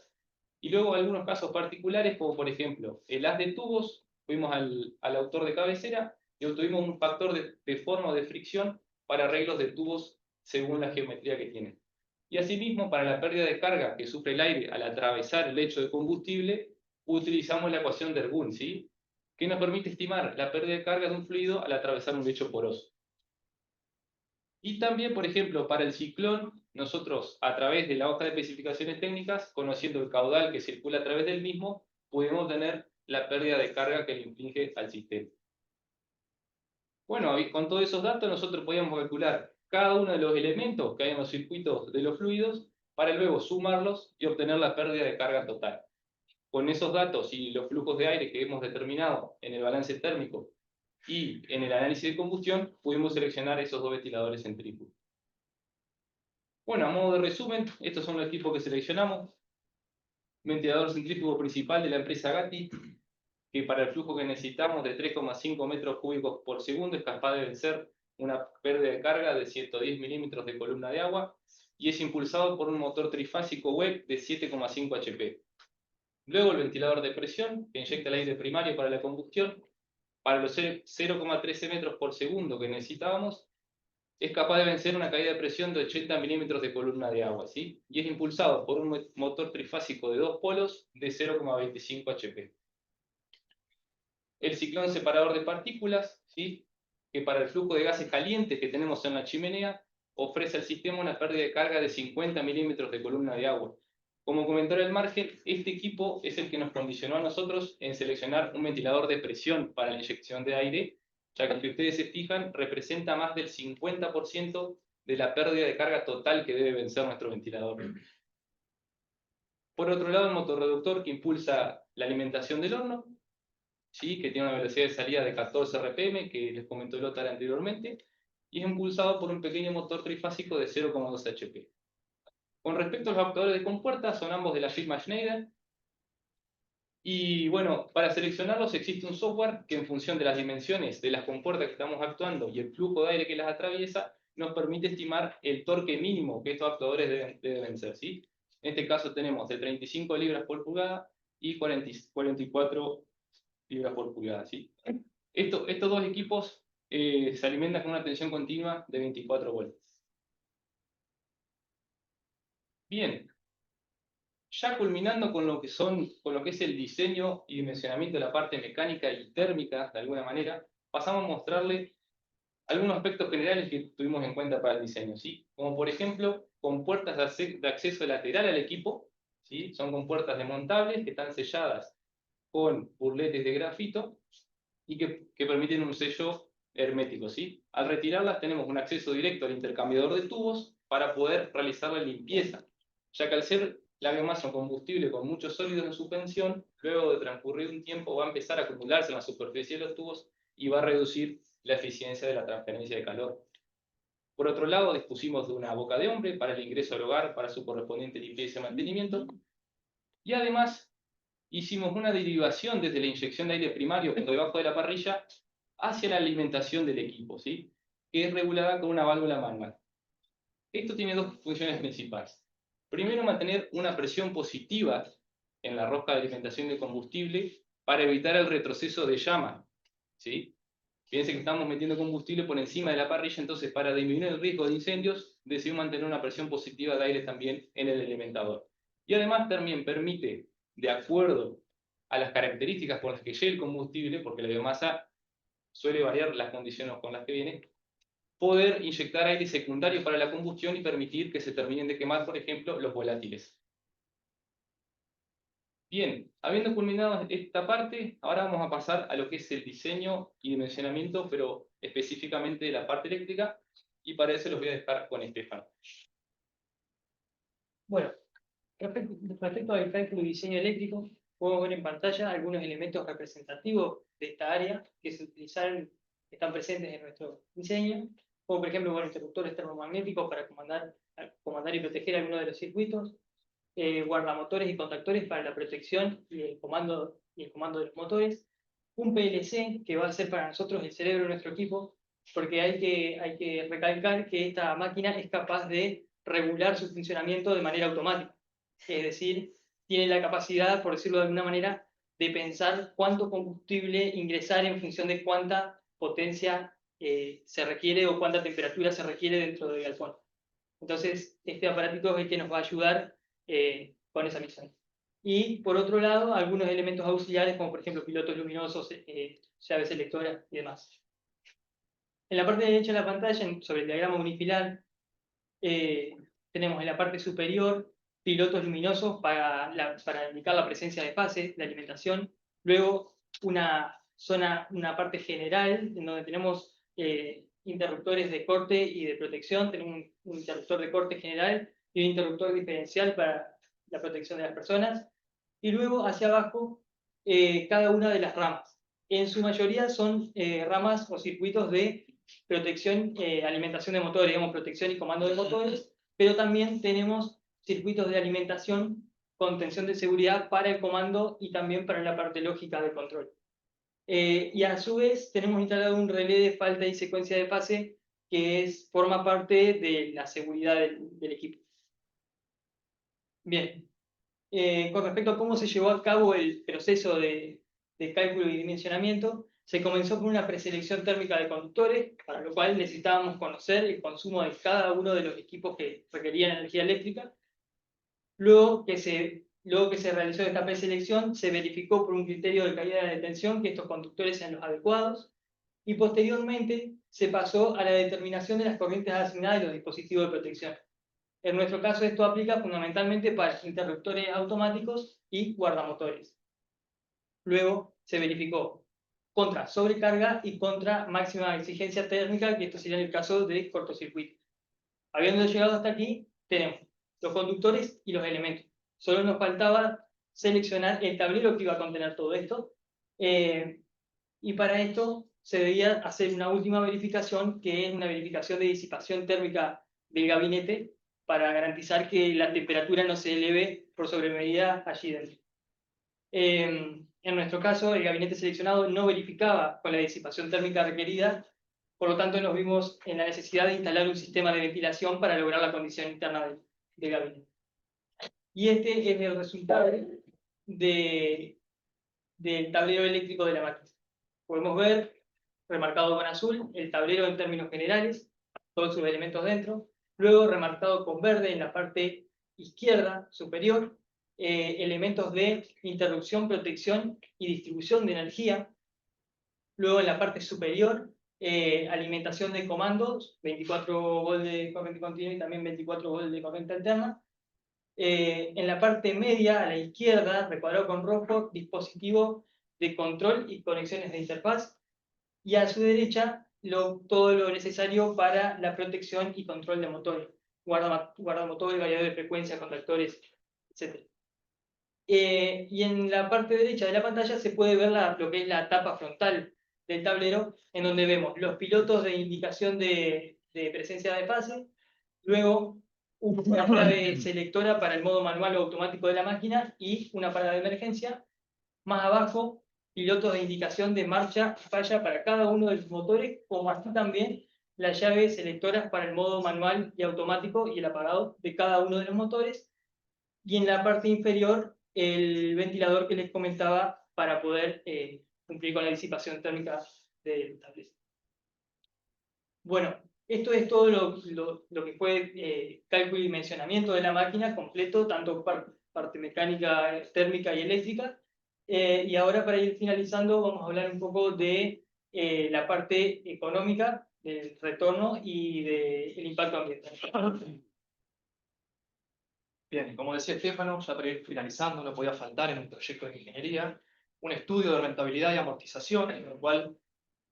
Y luego algunos casos particulares, como por ejemplo el haz de tubos, fuimos al autor de cabecera y obtuvimos un factor de forma o de fricción para arreglos de tubos según la geometría que tienen. Y asimismo, para la pérdida de carga que sufre el aire al atravesar el lecho de combustible, utilizamos la ecuación de Ergun, ¿sí? Que nos permite estimar la pérdida de carga de un fluido al atravesar un lecho poroso. Y también, por ejemplo, para el ciclón, nosotros, a través de la hoja de especificaciones técnicas, conociendo el caudal que circula a través del mismo, podemos tener la pérdida de carga que le inflige al sistema. Bueno, con todos esos datos nosotros podíamos calcular cada uno de los elementos que hay en los circuitos de los fluidos para luego sumarlos y obtener la pérdida de carga total. Con esos datos y los flujos de aire que hemos determinado en el balance térmico y en el análisis de combustión, pudimos seleccionar esos dos ventiladores centrífugos. Bueno, a modo de resumen, estos son los equipos que seleccionamos. Ventilador centrífugo principal de la empresa Gatti, que para el flujo que necesitamos de 3,5 metros cúbicos por segundo es capaz de vencer una pérdida de carga de 110 milímetros de columna de agua, y es impulsado por un motor trifásico WEC de 7,5 HP. Luego el ventilador de presión, que inyecta el aire primario para la combustión, para los 0,13 metros por segundo que necesitábamos, es capaz de vencer una caída de presión de 80 milímetros de columna de agua, ¿sí? Y es impulsado por un motor trifásico de 2 polos de 0,25 HP. El ciclón separador de partículas, ¿sí? Que para el flujo de gases calientes que tenemos en la chimenea, ofrece al sistema una pérdida de carga de 50 milímetros de columna de agua, Como comentario al margen, este equipo es el que nos condicionó a nosotros en seleccionar un ventilador de presión para la inyección de aire, ya que si ustedes se fijan, representa más del 50% de la pérdida de carga total que debe vencer nuestro ventilador. Por otro lado, el motorreductor que impulsa la alimentación del horno, ¿sí? Que tiene una velocidad de salida de 14 RPM, que les comentó Lothar anteriormente, y es impulsado por un pequeño motor trifásico de 0,2 HP. Con respecto a los actuadores de compuerta, son ambos de la firma Schneider. Y bueno, para seleccionarlos existe un software que en función de las dimensiones de las compuertas que estamos actuando y el flujo de aire que las atraviesa, nos permite estimar el torque mínimo que estos actuadores deben vencer, ¿sí? En este caso tenemos de 35 libras por pulgada y 44 libras por pulgada, ¿sí? Estos dos equipos se alimentan con una tensión continua de 24 voltios. Bien, ya culminando con lo que es el diseño y dimensionamiento de la parte mecánica y térmica, de alguna manera, pasamos a mostrarle algunos aspectos generales que tuvimos en cuenta para el diseño, ¿sí? Como por ejemplo, compuertas de acceso lateral al equipo, ¿sí? Son compuertas desmontables que están selladas con burletes de grafito y que permiten un sello hermético, ¿sí? Al retirarlas tenemos un acceso directo al intercambiador de tubos para poder realizar la limpieza, ya que al ser la biomasa un combustible con muchos sólidos en suspensión, luego de transcurrir un tiempo va a empezar a acumularse en la superficie de los tubos y va a reducir la eficiencia de la transferencia de calor. Por otro lado, dispusimos de una boca de hombre para el ingreso al hogar para su correspondiente limpieza y mantenimiento, y además hicimos una derivación desde la inyección de aire primario por debajo de la parrilla hacia la alimentación del equipo, ¿sí? Que es regulada con una válvula manual. Esto tiene dos funciones principales. Primero, mantener una presión positiva en la rosca de alimentación de combustible para evitar el retroceso de llama, ¿sí? Fíjense que estamos metiendo combustible por encima de la parrilla, entonces para disminuir el riesgo de incendios, decidimos mantener una presión positiva de aire también en el alimentador. Y además también permite, de acuerdo a las características con las que llegue el combustible, porque la biomasa suele variar las condiciones con las que viene, poder inyectar aire secundario para la combustión y permitir que se terminen de quemar, por ejemplo, los volátiles. Bien, habiendo culminado esta parte, ahora vamos a pasar a lo que es el diseño y dimensionamiento, pero específicamente de la parte eléctrica, y para eso los voy a dejar con Estefan. Bueno, respecto al cálculo y diseño eléctrico, podemos ver en pantalla algunos elementos representativos de esta área que se utilizaron, que están presentes en nuestro diseño, como por ejemplo, interruptores termomagnéticos para comandar y proteger algunos de los circuitos, guardamotores y contactores para la protección y el comando de los motores, un PLC que va a ser para nosotros el cerebro de nuestro equipo, porque hay que recalcar que esta máquina es capaz de regular su funcionamiento de manera automática. Es decir, tiene la capacidad, por decirlo de alguna manera, de pensar cuánto combustible ingresar en función de cuánta potencia se requiere o cuánta temperatura se requiere dentro del galpón. Entonces, este aparatito es el que nos va a ayudar con esa misión. Y por otro lado, algunos elementos auxiliares, como por ejemplo pilotos luminosos, llaves selectoras y demás. En la parte derecha de la pantalla, sobre el diagrama unifilar, tenemos en la parte superior pilotos luminosos para indicar la presencia de fase, de alimentación. Luego una parte general, en donde tenemos interruptores de corte y de protección. Tenemos un interruptor de corte general y un interruptor diferencial para la protección de las personas. Y luego hacia abajo, cada una de las ramas. En su mayoría son ramas o circuitos de protección, alimentación de motores, digamos, protección y comando de motores, pero también tenemos circuitos de alimentación con tensión de seguridad para el comando y también para la parte lógica de control. Y a su vez tenemos instalado un relé de falta y secuencia de fase que forma parte de la seguridad del equipo. Bien, con respecto a cómo se llevó a cabo el proceso de cálculo y dimensionamiento, se comenzó con una preselección térmica de conductores, para lo cual necesitábamos conocer el consumo de cada uno de los equipos que requerían energía eléctrica. Luego que se realizó esta preselección, se verificó por un criterio de calidad de detención que estos conductores sean los adecuados, y posteriormente se pasó a la determinación de las corrientes asignadas y los dispositivos de protección. En nuestro caso esto aplica fundamentalmente para interruptores automáticos y guardamotores. Luego se verificó contra sobrecarga y contra máxima exigencia térmica, que esto sería el caso de cortocircuito. Habiendo llegado hasta aquí, tenemos los conductores y los elementos. Solo nos faltaba seleccionar el tablero que iba a contener todo esto. Y para esto se debía hacer una última verificación, que es una verificación de disipación térmica del gabinete, para garantizar que la temperatura no se eleve por sobremedida allí dentro. En nuestro caso, el gabinete seleccionado no verificaba con la disipación térmica requerida, por lo tanto nos vimos en la necesidad de instalar un sistema de ventilación para lograr la condición interna del gabinete. Y este es el resultado del tablero eléctrico de la máquina. Podemos ver, remarcado con azul, el tablero en términos generales, todos sus elementos dentro. Luego remarcado con verde en la parte izquierda superior, elementos de interrupción, protección y distribución de energía. Luego en la parte superior, alimentación de comandos, 24 volts de corriente continua y también 24 volts de corriente alterna. En la parte media, a la izquierda, recuadrado con rojo, dispositivo de control y conexiones de interfaz. Y a su derecha, todo lo necesario para la protección y control de motores. Guardamotor, variador de frecuencia, contactores, etc. Y en la parte derecha de la pantalla se puede ver lo que es la tapa frontal del tablero, en donde vemos los pilotos de indicación de presencia de fase, luego una clave selectora para el modo manual o automático de la máquina y una parada de emergencia. Más abajo, pilotos de indicación de marcha y falla para cada uno de los motores, como así también las llaves selectoras para el modo manual y automático y el apagado de cada uno de los motores. Y en la parte inferior, el ventilador que les comentaba para poder cumplir con la disipación térmica del tablero. Bueno, esto es todo lo que fue cálculo y dimensionamiento de la máquina completo, tanto parte mecánica, térmica y eléctrica. Y ahora, para ir finalizando, vamos a hablar un poco de la parte económica, del retorno y del impacto ambiental. Bien, como decía Estefano, ya para ir finalizando, no podía faltar en un proyecto de ingeniería un estudio de rentabilidad y amortización, en el cual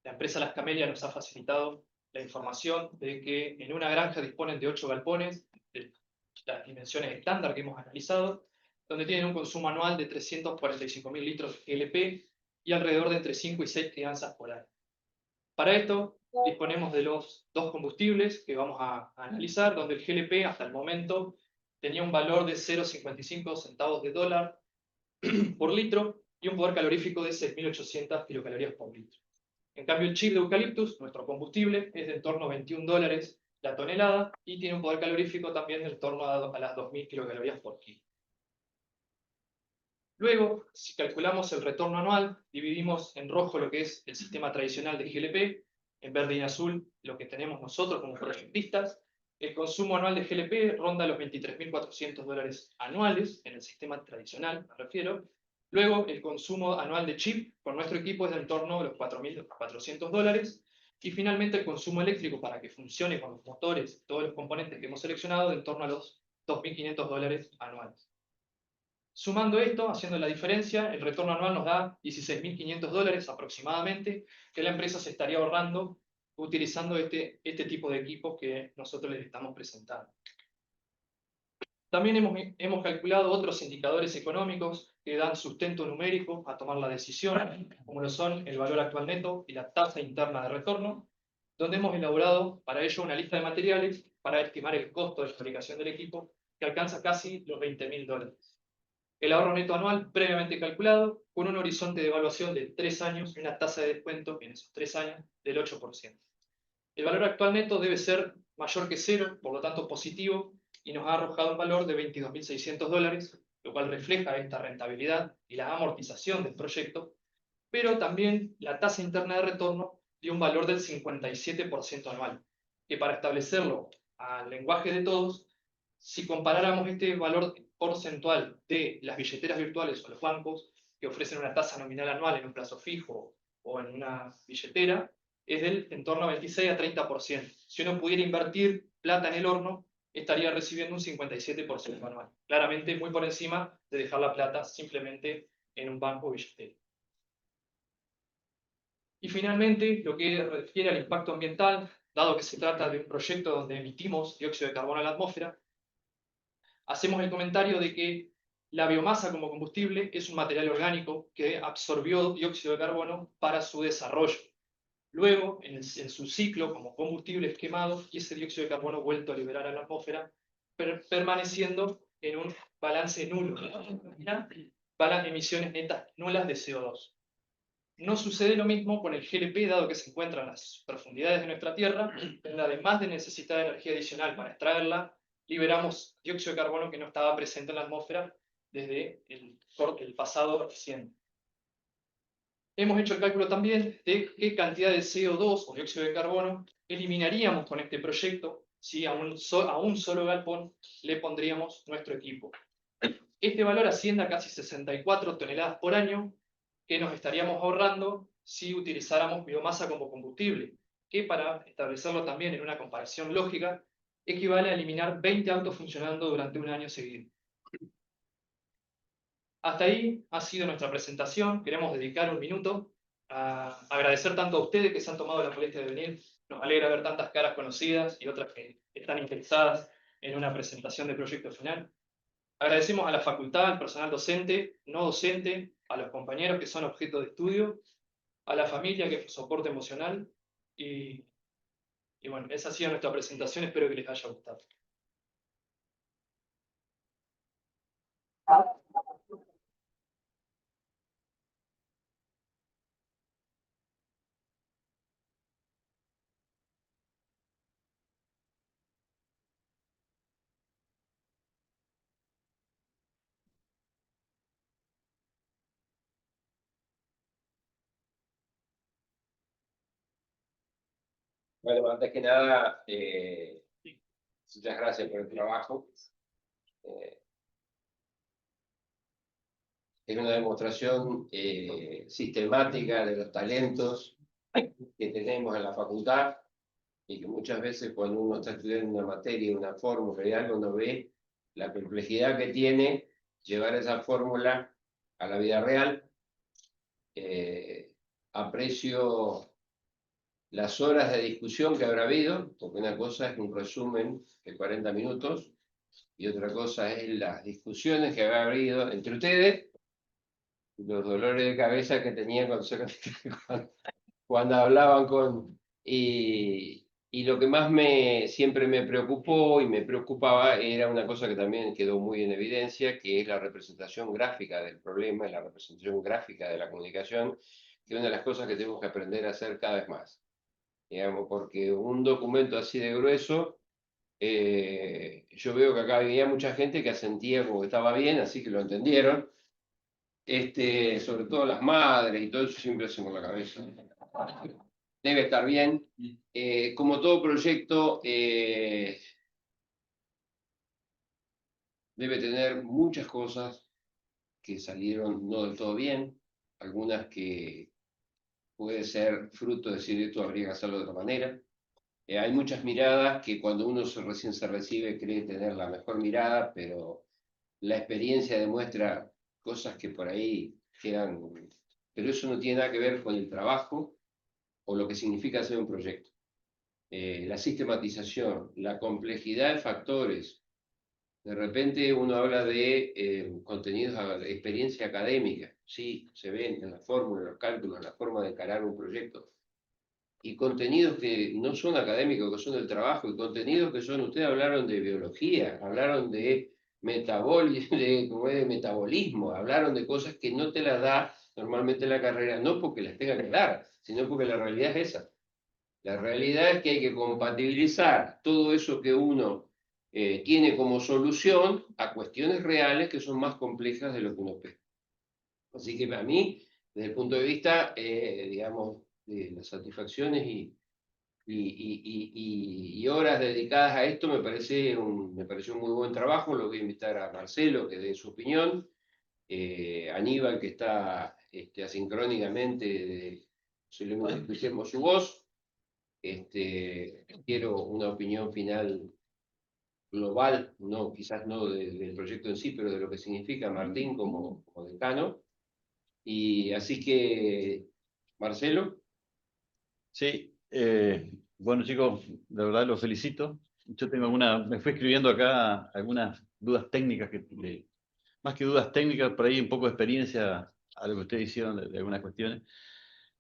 la empresa Las Camelias nos ha facilitado la información de que en una granja disponen de 8 galpones, de las dimensiones estándar que hemos analizado, donde tienen un consumo anual de 345.000 litros de GLP y alrededor de entre 5 y 6 crianzas por año. Para esto disponemos de los dos combustibles que vamos a analizar, donde el GLP hasta el momento tenía un valor de 0,55 centavos de dólar por litro y un poder calorífico de 6.800 kilocalorías por litro. En cambio, el chip de eucaliptus, nuestro combustible, es de en torno a $21 la tonelada y tiene un poder calorífico también de en torno a las 2.000 kilocalorías por kilo. Luego, si calculamos el retorno anual, dividimos en rojo lo que es el sistema tradicional de GLP, en verde y azul lo que tenemos nosotros como proyectistas. El consumo anual de GLP ronda los $23.400 anuales en el sistema tradicional, me refiero. Luego, el consumo anual de chip con nuestro equipo es de en torno a los $4.400. Y finalmente, el consumo eléctrico para que funcione con los motores y todos los componentes que hemos seleccionado de en torno a los $2.500 anuales. Sumando esto, haciendo la diferencia, el retorno anual nos da $16.500 aproximadamente, que la empresa se estaría ahorrando utilizando este tipo de equipos que nosotros les estamos presentando. También hemos calculado otros indicadores económicos que dan sustento numérico a tomar la decisión, como lo son el valor actual neto y la tasa interna de retorno, donde hemos elaborado para ello una lista de materiales para estimar el costo de fabricación del equipo, que alcanza casi los $20.000. El ahorro neto anual previamente calculado, con un horizonte de evaluación de 3 años y una tasa de descuento en esos 3 años del 8%. El valor actual neto debe ser mayor que cero, por lo tanto positivo, y nos ha arrojado un valor de $22.600, lo cual refleja esta rentabilidad y la amortización del proyecto, pero también la tasa interna de retorno dio un valor del 57% anual, que para establecerlo al lenguaje de todos, si comparáramos este valor porcentual de las billeteras virtuales o los bancos que ofrecen una tasa nominal anual en un plazo fijo o en una billetera, es del en torno a 26 a 30%. Si uno pudiera invertir plata en el horno, estaría recibiendo un 57% anual. Claramente muy por encima de dejar la plata simplemente en un banco o billetera. Y finalmente, lo que refiere al impacto ambiental, dado que se trata de un proyecto donde emitimos dióxido de carbono a la atmósfera, hacemos el comentario de que la biomasa como combustible es un material orgánico que absorbió dióxido de carbono para su desarrollo. Luego, en su ciclo como combustible es quemado y ese dióxido de carbono vuelto a liberar a la atmósfera, permaneciendo en un balance nulo, emisiones netas nulas de CO2. No sucede lo mismo con el GLP, dado que se encuentra en las profundidades de nuestra Tierra, donde además de necesitar energía adicional para extraerla, liberamos dióxido de carbono que no estaba presente en la atmósfera desde el pasado reciente. Hemos hecho el cálculo también de qué cantidad de CO2 o dióxido de carbono eliminaríamos con este proyecto si a un solo galpón le pondríamos nuestro equipo. Este valor asciende a casi 64 toneladas por año que nos estaríamos ahorrando si utilizáramos biomasa como combustible, que para establecerlo también en una comparación lógica, equivale a eliminar 20 autos funcionando durante un año seguido. Hasta ahí ha sido nuestra presentación. Queremos dedicar un minuto a agradecer tanto a ustedes que se han tomado la molestia de venir. Nos alegra ver tantas caras conocidas y otras que están interesadas en una presentación de proyecto final. Agradecemos a la facultad, al personal docente, no docente, a los compañeros que son objeto de estudio, a la familia que es soporte emocional y bueno, esa ha sido nuestra presentación, espero que les haya gustado. Bueno, antes que nada, muchas gracias por el trabajo. Es una demostración sistemática de los talentos que tenemos en la facultad y que muchas veces cuando uno está estudiando una materia, una fórmula y algo, uno ve la complejidad que tiene llevar esa fórmula a la vida real. Aprecio las horas de discusión que habrá habido, porque una cosa es un resumen de 40 minutos y otra cosa es las discusiones que habrá habido entre ustedes, los dolores de cabeza que tenían cuando hablaban con... Y lo que más siempre me preocupó y me preocupaba era una cosa que también quedó muy en evidencia, que es la representación gráfica del problema, la representación gráfica de la comunicación, que es una de las cosas que tenemos que aprender a hacer cada vez más. Digamos, porque un documento así de grueso, yo veo que acá había mucha gente que asentía como que estaba bien, así que lo entendieron, sobre todo las madres y todo eso siempre hacemos la cabeza. Debe estar bien. Como todo proyecto, debe tener muchas cosas que salieron no del todo bien, algunas que puede ser fruto de decir esto habría que hacerlo de otra manera. Hay muchas miradas que cuando uno recién se recibe cree tener la mejor mirada, pero la experiencia demuestra cosas que por ahí quedan... Pero eso no tiene nada que ver con el trabajo o lo que significa hacer un proyecto. La sistematización, la complejidad de factores. De repente uno habla de contenidos, de experiencia académica. Sí, se ven en la fórmula, en los cálculos, en la forma de encarar un proyecto. Y contenidos que no son académicos, que son del trabajo, y contenidos que son, ustedes hablaron de biología, hablaron de metabolismo, hablaron de cosas que no te las da normalmente la carrera, no porque las tenga que dar, sino porque la realidad es esa. La realidad es que hay que compatibilizar todo eso que uno tiene como solución a cuestiones reales que son más complejas de lo que uno espera. Así que para mí, desde el punto de vista, digamos, de las satisfacciones y horas dedicadas a esto, me pareció un muy buen trabajo. Lo voy a invitar a Marcelo que dé su opinión, Aníbal que está asincrónicamente, posiblemente escuchemos su voz. Quiero una opinión final global, no, quizás no del proyecto en sí, pero de lo que significa Martín como decano. Y así que, Marcelo. Sí, bueno chicos, de verdad los felicito. Yo tengo me fui escribiendo acá algunas dudas técnicas, más que dudas técnicas, por ahí un poco de experiencia a lo que ustedes hicieron de algunas cuestiones.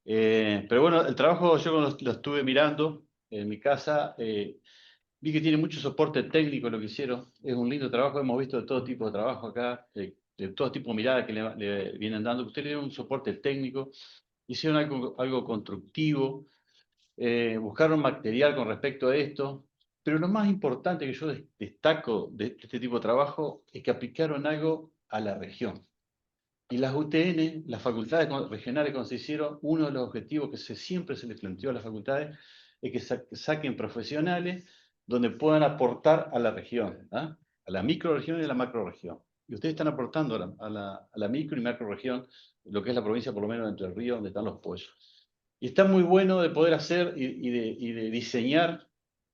Pero bueno, el trabajo yo lo estuve mirando en mi casa, vi que tiene mucho soporte técnico lo que hicieron. Es un lindo trabajo, hemos visto de todo tipo de trabajo acá, de todo tipo de mirada que le vienen dando. Ustedes tienen un soporte técnico, hicieron algo constructivo, buscaron material con respecto a esto, pero lo más importante que yo destaco de este tipo de trabajo es que aplicaron algo a la región. Y las UTN, las facultades regionales, cuando se hicieron, uno de los objetivos que siempre se les planteó a las facultades es que saquen profesionales donde puedan aportar a la región, ¿ah? A la microregión y a la macroregión. Y ustedes están aportando a la micro y macroregión, lo que es la provincia, por lo menos de Entre Ríos, donde están los pollos. Y está muy bueno de poder hacer y de diseñar,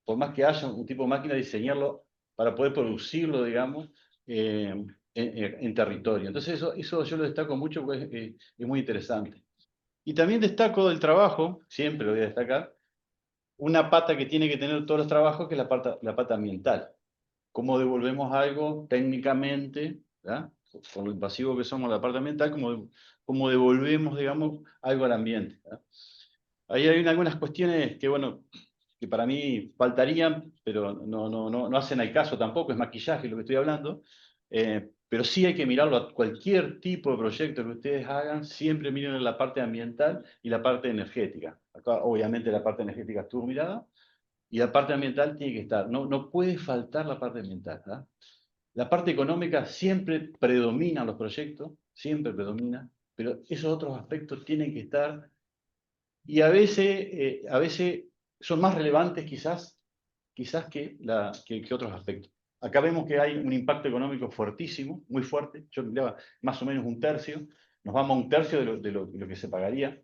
por más que haya un tipo de máquina, diseñarlo para poder producirlo, digamos, en territorio. Entonces eso yo lo destaco mucho porque es muy interesante. Y también destaco del trabajo, siempre lo voy a destacar, una pata que tiene que tener todos los trabajos, que es la pata ambiental. Cómo devolvemos algo técnicamente, ¿verdad? Por lo invasivo que somos la parte ambiental, cómo devolvemos, digamos, algo al ambiente, ¿verdad? Ahí hay algunas cuestiones que, bueno, que para mí faltarían, pero no hacen al caso tampoco, es maquillaje lo que estoy hablando, pero sí hay que mirarlo a cualquier tipo de proyecto que ustedes hagan, siempre miren en la parte ambiental y la parte energética. Acá, obviamente, la parte energética estuvo mirada, y la parte ambiental tiene que estar, no puede faltar la parte ambiental, ¿verdad? La parte económica siempre predomina en los proyectos, siempre predomina, pero esos otros aspectos tienen que estar y a veces son más relevantes quizás que otros aspectos. Acá vemos que hay un impacto económico fuertísimo, muy fuerte, yo miraba más o menos un tercio, nos vamos a un tercio de lo que se pagaría,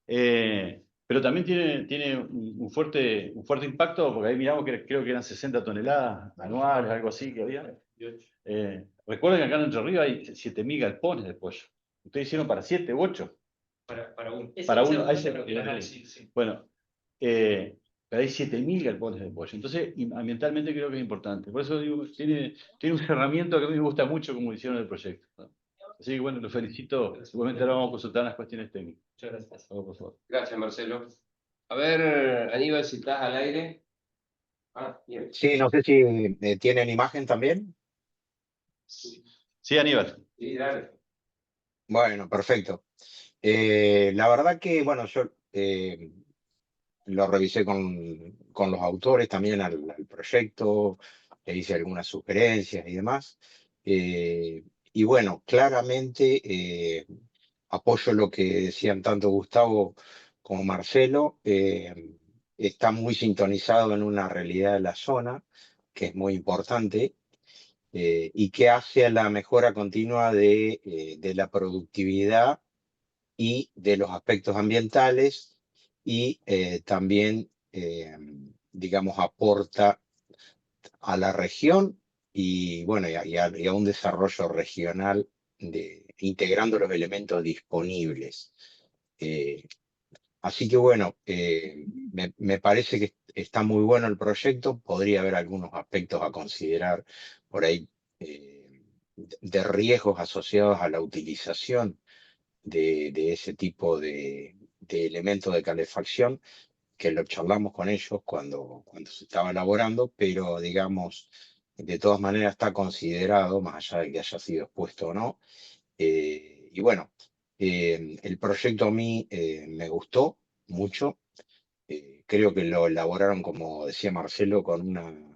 pero también tiene un fuerte impacto, porque ahí miramos que creo que eran 60 toneladas anuales, algo así que había. Recuerden que acá en Entre Ríos hay 7.000 galpones de pollo. Ustedes hicieron para 7 u 8. Para uno. Para uno, Sí. bueno, pero hay 7.000 galpones de pollo. Entonces, ambientalmente creo que es importante. Por eso digo, tiene un cerramiento que a mí me gusta mucho como hicieron el proyecto, ¿no? Así que bueno, los felicito. Igualmente ahora vamos a consultar las cuestiones técnicas. Muchas gracias. Por favor. Gracias, Marcelo. A ver, Aníbal, si estás al aire. Bien. Sí, no sé si tienen imagen también. Sí, Aníbal. Sí, dale. Bueno, perfecto. La verdad que, bueno, yo lo revisé con los autores también al proyecto, le hice algunas sugerencias y demás. Y bueno, claramente apoyo lo que decían tanto Gustavo como Marcelo. Está muy sintonizado en una realidad de la zona, que es muy importante. Y que hace a la mejora continua de la productividad y de los aspectos ambientales y también, digamos, aporta a la región y, bueno, y a un desarrollo regional integrando los elementos disponibles. Así que, bueno, me parece que está muy bueno el proyecto. Podría haber algunos aspectos a considerar por ahí de riesgos asociados a la utilización de ese tipo de elementos de calefacción, que lo charlamos con ellos cuando se estaba elaborando, pero digamos, de todas maneras está considerado, más allá de que haya sido expuesto o no. Y bueno, el proyecto a mí me gustó mucho. Creo que lo elaboraron, como decía Marcelo, con una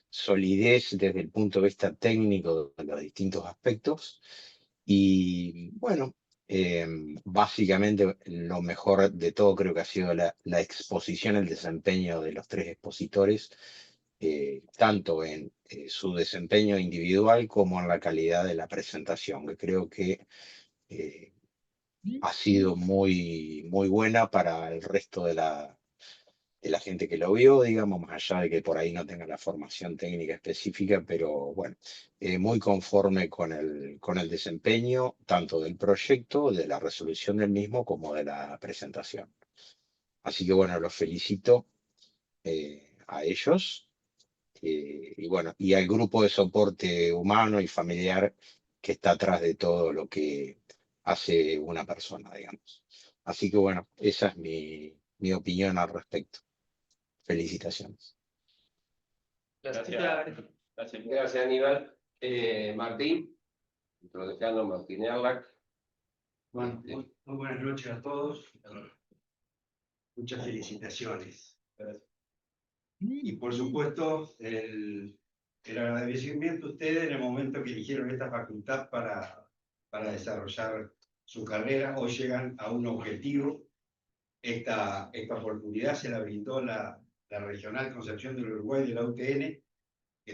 solidez desde el punto de vista técnico de los distintos aspectos. Y bueno, básicamente lo mejor de todo creo que ha sido la exposición, el desempeño de los tres expositores, tanto en su desempeño individual como en la calidad de la presentación, que creo que ha sido muy buena para el resto la gente que lo vio, digamos, más allá de que por ahí no tenga la formación técnica específica, pero bueno, muy conforme con el desempeño tanto del proyecto, de la resolución del mismo, como de la presentación. Así que bueno, los felicito a ellos y bueno, y al grupo de soporte humano y familiar que está atrás de todo lo que hace una persona, digamos. Así que bueno, esa es mi opinión al respecto. Felicitaciones. Gracias. Gracias, Aníbal. Martín, nuestro decano Martín Erlach. Bueno, muy buenas noches a todos. Muchas felicitaciones. Y por supuesto, el agradecimiento a ustedes en el momento que eligieron esta facultad para desarrollar su carrera. Hoy llegan a un objetivo. Esta oportunidad se la brindó la Regional Concepción del Uruguay de la UTN, que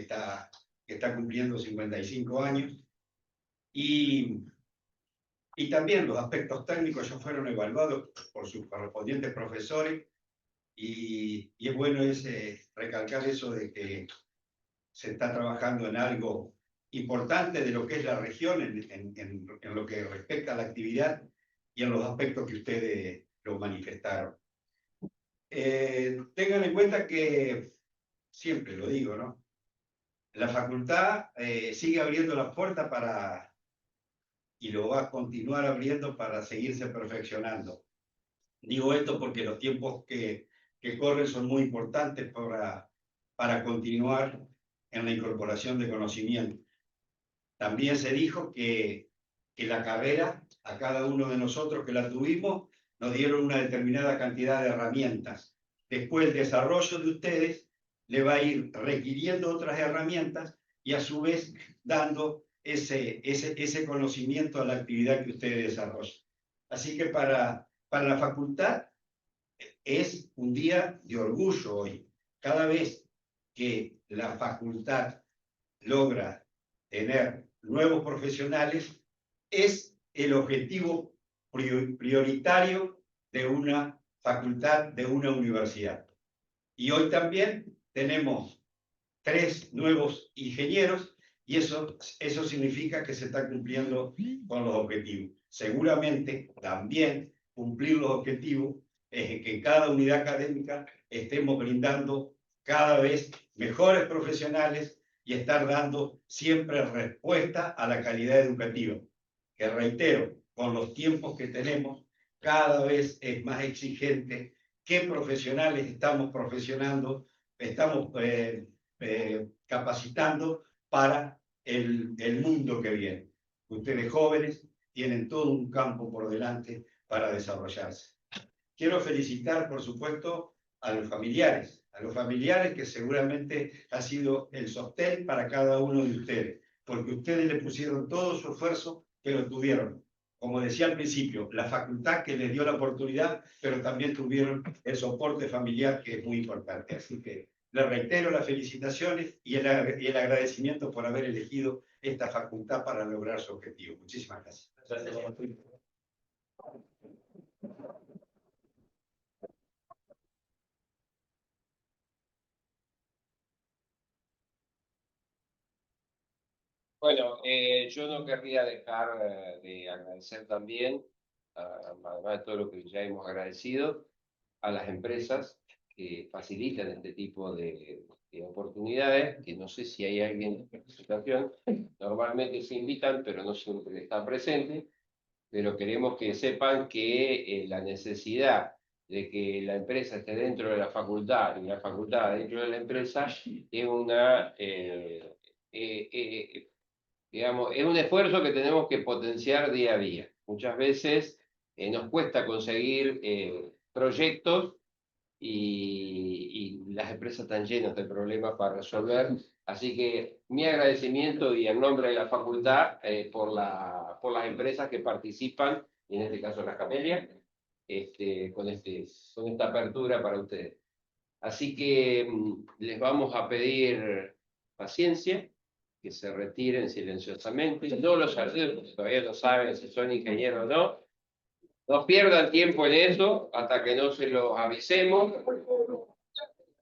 está cumpliendo 55 años. Y también los aspectos técnicos ya fueron evaluados por sus correspondientes profesores y es bueno recalcar eso de que se está trabajando en algo importante de lo que es la región en lo que respecta a la actividad y en los aspectos que ustedes lo manifestaron. Tengan en cuenta que, siempre lo digo, ¿no? La facultad sigue abriendo las puertas y lo va a continuar abriendo para seguirse perfeccionando. Digo esto porque los tiempos que corren son muy importantes para continuar en la incorporación de conocimiento. También se dijo que la carrera, a cada uno de nosotros que la tuvimos, nos dieron una determinada cantidad de herramientas. Después el desarrollo de ustedes le va a ir requiriendo otras herramientas y a su vez dando ese conocimiento a la actividad que ustedes desarrollan. Así que para la facultad es un día de orgullo hoy. Cada vez que la facultad logra tener nuevos profesionales, es el objetivo prioritario de una facultad, de una universidad. Y hoy también tenemos 3 nuevos ingenieros y eso significa que se está cumpliendo con los objetivos. Seguramente también cumplir los objetivos es que en cada unidad académica estemos brindando cada vez mejores profesionales y estar dando siempre respuesta a la calidad educativa, que reitero, con los tiempos que tenemos, cada vez es más exigente qué profesionales estamos estamos capacitando para el mundo que viene. Ustedes jóvenes tienen todo un campo por delante para desarrollarse. Quiero felicitar, por supuesto, a los familiares que seguramente ha sido el sostén para cada uno de ustedes, porque ustedes le pusieron todo su esfuerzo que lo tuvieron. Como decía al principio, la facultad que les dio la oportunidad, pero también tuvieron el soporte familiar que es muy importante. Así que les reitero las felicitaciones y el agradecimiento por haber elegido esta facultad para lograr su objetivo. Muchísimas gracias. Bueno, yo no querría dejar de agradecer también, además de todo lo que ya hemos agradecido, a las empresas que facilitan este tipo de oportunidades, que no sé si hay alguien en participación, normalmente se invitan, pero no siempre están presentes, pero queremos que sepan que la necesidad de que la empresa esté dentro de la facultad y la facultad dentro de la empresa es digamos, es un esfuerzo que tenemos que potenciar día a día. Muchas veces nos cuesta conseguir proyectos y las empresas están llenas de problemas para resolver. Así que mi agradecimiento y en nombre de la facultad por las empresas que participan, y en este caso la Camelia, con esta apertura para ustedes. Así que les vamos a pedir paciencia, que se retiren silenciosamente. No los saludos, todavía no saben si son ingenieros o no. No pierdan tiempo en eso hasta que no se los avisemos.